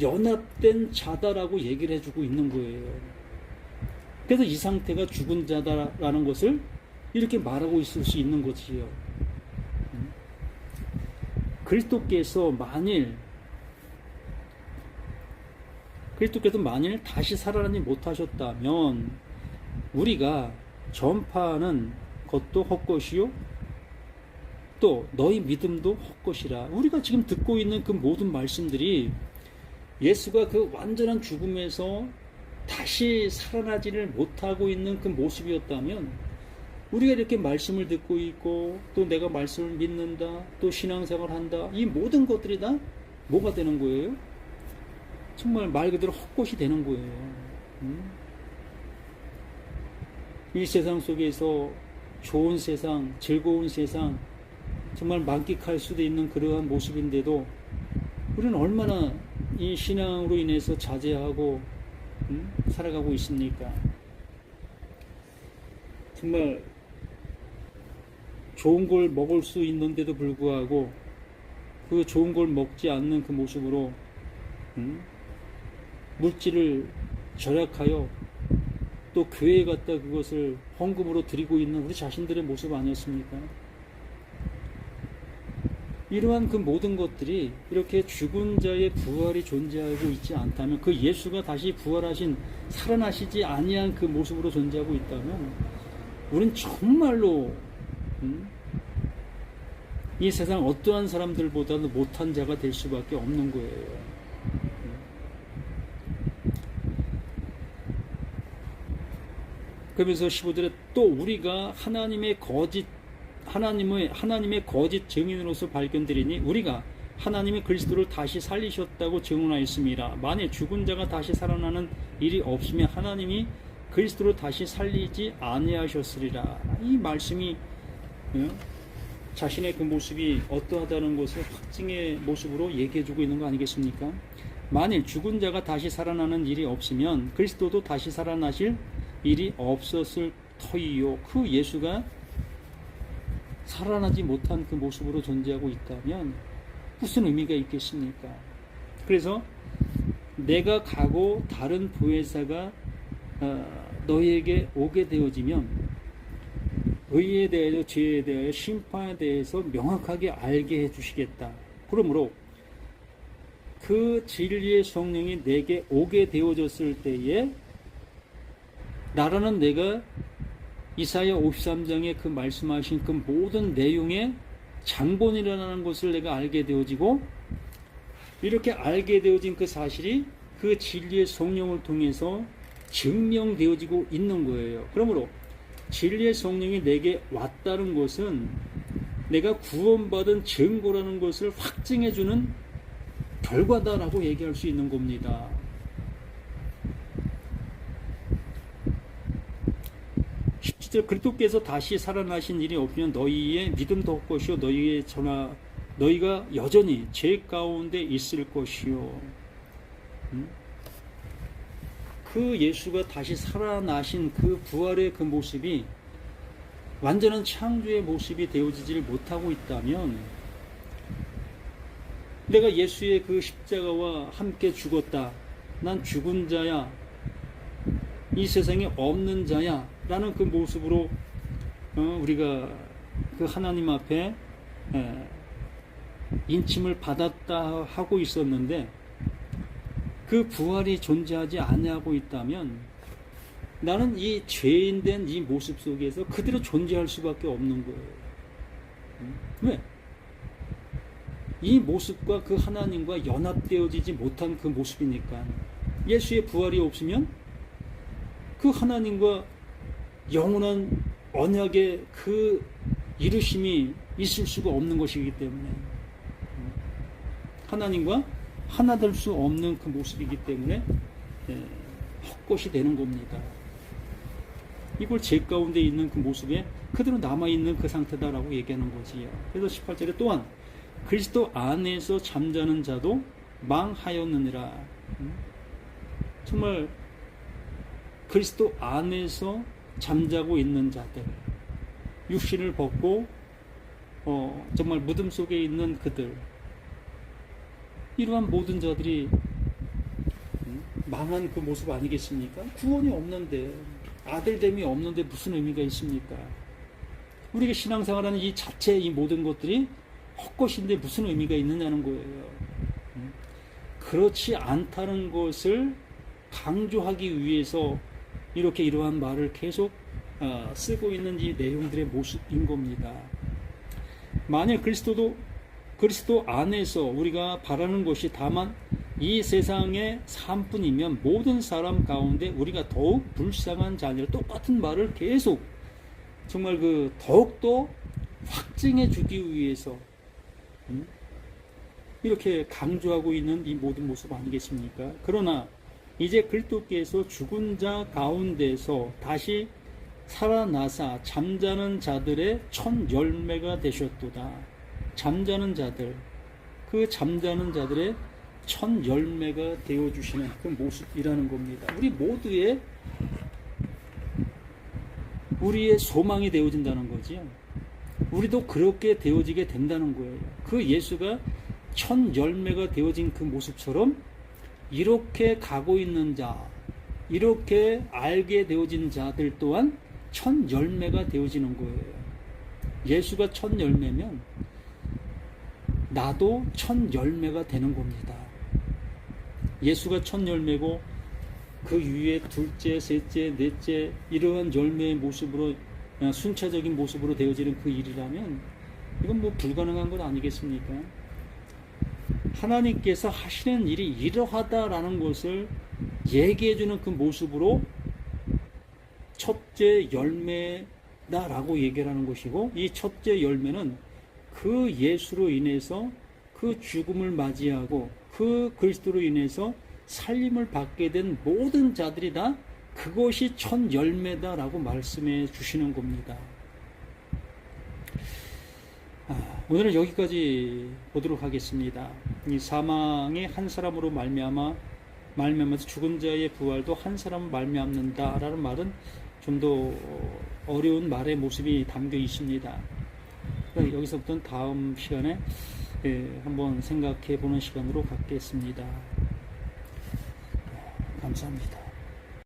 연합된 자다라고 얘기를 해주고 있는 거예요. 그래서 이 상태가 죽은 자다라는 것을 이렇게 말하고 있을 수 있는 거지요. 그리스도께서 만일 다시 살아나지 못하셨다면 우리가 전파하는 것도 헛것이요 또 너희 믿음도 헛것이라. 우리가 지금 듣고 있는 그 모든 말씀들이 예수가 그 완전한 죽음에서 다시 살아나지를 못하고 있는 그 모습이었다면 우리가 이렇게 말씀을 듣고 있고 또 내가 말씀을 믿는다 또 신앙생활을 한다 이 모든 것들이 다 뭐가 되는 거예요? 정말 말 그대로 헛것이 되는 거예요. 이 세상 속에서 좋은 세상, 즐거운 세상 정말 만끽할 수도 있는 그러한 모습인데도 우리는 얼마나 이 신앙으로 인해서 자제하고 살아가고 있습니까? 정말 좋은 걸 먹을 수 있는데도 불구하고 그 좋은 걸 먹지 않는 그 모습으로 물질을 절약하여 또 교회에 갔다 그것을 헌금으로 드리고 있는 우리 자신들의 모습 아니었습니까? 이러한 그 모든 것들이 이렇게 죽은 자의 부활이 존재하고 있지 않다면 그 예수가 다시 부활하신 살아나시지 아니한 그 모습으로 존재하고 있다면 우린 정말로 이 세상 어떠한 사람들보다도 못한 자가 될 수밖에 없는 거예요. 그러면서 15절에 또 우리가 하나님의 거짓 증인으로서 발견되리니 우리가 하나님이 그리스도를 다시 살리셨다고 증언하였습니다. 만일 죽은 자가 다시 살아나는 일이 없으면 하나님이 그리스도를 다시 살리지 아니하셨으리라. 이 말씀이 자신의 그 모습이 어떠하다는 것을 확증의 모습으로 얘기해주고 있는 거 아니겠습니까? 만일 죽은 자가 다시 살아나는 일이 없으면 그리스도도 다시 살아나실 일이 없었을 터이요. 그 예수가 살아나지 못한 그 모습으로 존재하고 있다면 무슨 의미가 있겠습니까? 그래서 내가 가고 다른 보혜사가 너희에게 오게 되어지면 의에 대하여 죄에 대하여 심판에 대해서 명확하게 알게 해주시겠다. 그러므로 그 진리의 성령이 내게 오게 되어졌을 때에 나라는 내가 이사야 53장에 그 말씀하신 그 모든 내용의 장본이라는 것을 내가 알게 되어지고 이렇게 알게 되어진 그 사실이 그 진리의 성령을 통해서 증명되어지고 있는 거예요. 그러므로 진리의 성령이 내게 왔다는 것은 내가 구원받은 증거라는 것을 확증해주는 결과다라고 얘기할 수 있는 겁니다. 17절 그리스도께서 다시 살아나신 일이 없으면 너희의 믿음도 헛것이요 너희가 여전히 죄 가운데 있을 것이요. 그 예수가 다시 살아나신 그 부활의 그 모습이 완전한 창조의 모습이 되어지지를 못하고 있다면 내가 예수의 그 십자가와 함께 죽었다. 난 죽은 자야. 이 세상에 없는 자야. 라는 그 모습으로 우리가 그 하나님 앞에 인침을 받았다 하고 있었는데 그 부활이 존재하지 아니하고 있다면 나는 이 죄인된 이 모습 속에서 그대로 존재할 수밖에 없는 거예요. 왜? 이 모습과 그 하나님과 연합되어지지 못한 그 모습이니까. 예수의 부활이 없으면 그 하나님과 영원한 언약의 그 이루심이 있을 수가 없는 것이기 때문에 하나님과 하나 될 수 없는 그 모습이기 때문에 헛것이 되는 겁니다. 이걸 제 가운데 있는 그 모습에 그대로 남아있는 그 상태다라고 얘기하는 거지요. 그래서 18절에 또한 그리스도 안에서 잠자는 자도 망하였느니라. 정말 그리스도 안에서 잠자고 있는 자들, 육신을 벗고 정말 무덤 속에 있는 그들, 이러한 모든 자들이 망한 그 모습 아니겠습니까? 구원이 없는데, 아들됨이 없는데 무슨 의미가 있습니까? 우리가 신앙생활하는 이 자체 이 모든 것들이 헛것인데 무슨 의미가 있느냐는 거예요. 그렇지 않다는 것을 강조하기 위해서 이렇게 이러한 말을 계속 쓰고 있는 이 내용들의 모습인 겁니다. 만약 그리스도 안에서 우리가 바라는 것이 다만 이 세상의 삶뿐이면 모든 사람 가운데 우리가 더욱 불쌍한 자녀를 똑같은 말을 계속 정말 더욱더 확증해 주기 위해서 이렇게 강조하고 있는 이 모든 모습 아니겠습니까? 그러나 이제 그리스도께서 죽은 자 가운데서 다시 살아나사 잠자는 자들의 첫 열매가 되셨도다. 잠자는 자들, 그 잠자는 자들의 첫 열매가 되어주시는 그 모습이라는 겁니다. 우리 모두의 우리의 소망이 되어진다는 거지요. 우리도 그렇게 되어지게 된다는 거예요. 그 예수가 첫 열매가 되어진 그 모습처럼 이렇게 가고 있는 자, 이렇게 알게 되어진 자들 또한 첫 열매가 되어지는 거예요. 예수가 첫 열매면 나도 첫 열매가 되는 겁니다. 예수가 첫 열매고 그 위에 둘째, 셋째, 넷째 이러한 열매의 모습으로 순차적인 모습으로 되어지는 그 일이라면 이건 불가능한 것 아니겠습니까? 하나님께서 하시는 일이 이러하다라는 것을 얘기해주는 그 모습으로 첫째 열매다라고 얘기를 하는 것이고, 이 첫째 열매는 그 예수로 인해서 그 죽음을 맞이하고 그 그리스도로 인해서 살림을 받게 된 모든 자들이 다 그것이 첫 열매다라고 말씀해 주시는 겁니다. 오늘은 여기까지 보도록 하겠습니다. 이 사망이 한 사람으로 말미암아서 죽은 자의 부활도 한 사람을 말미암는다라는 말은 좀 더 어려운 말의 모습이 담겨 있습니다. 여기서부터는 다음 시간에 한번 생각해 보는 시간으로 갖겠습니다. 감사합니다.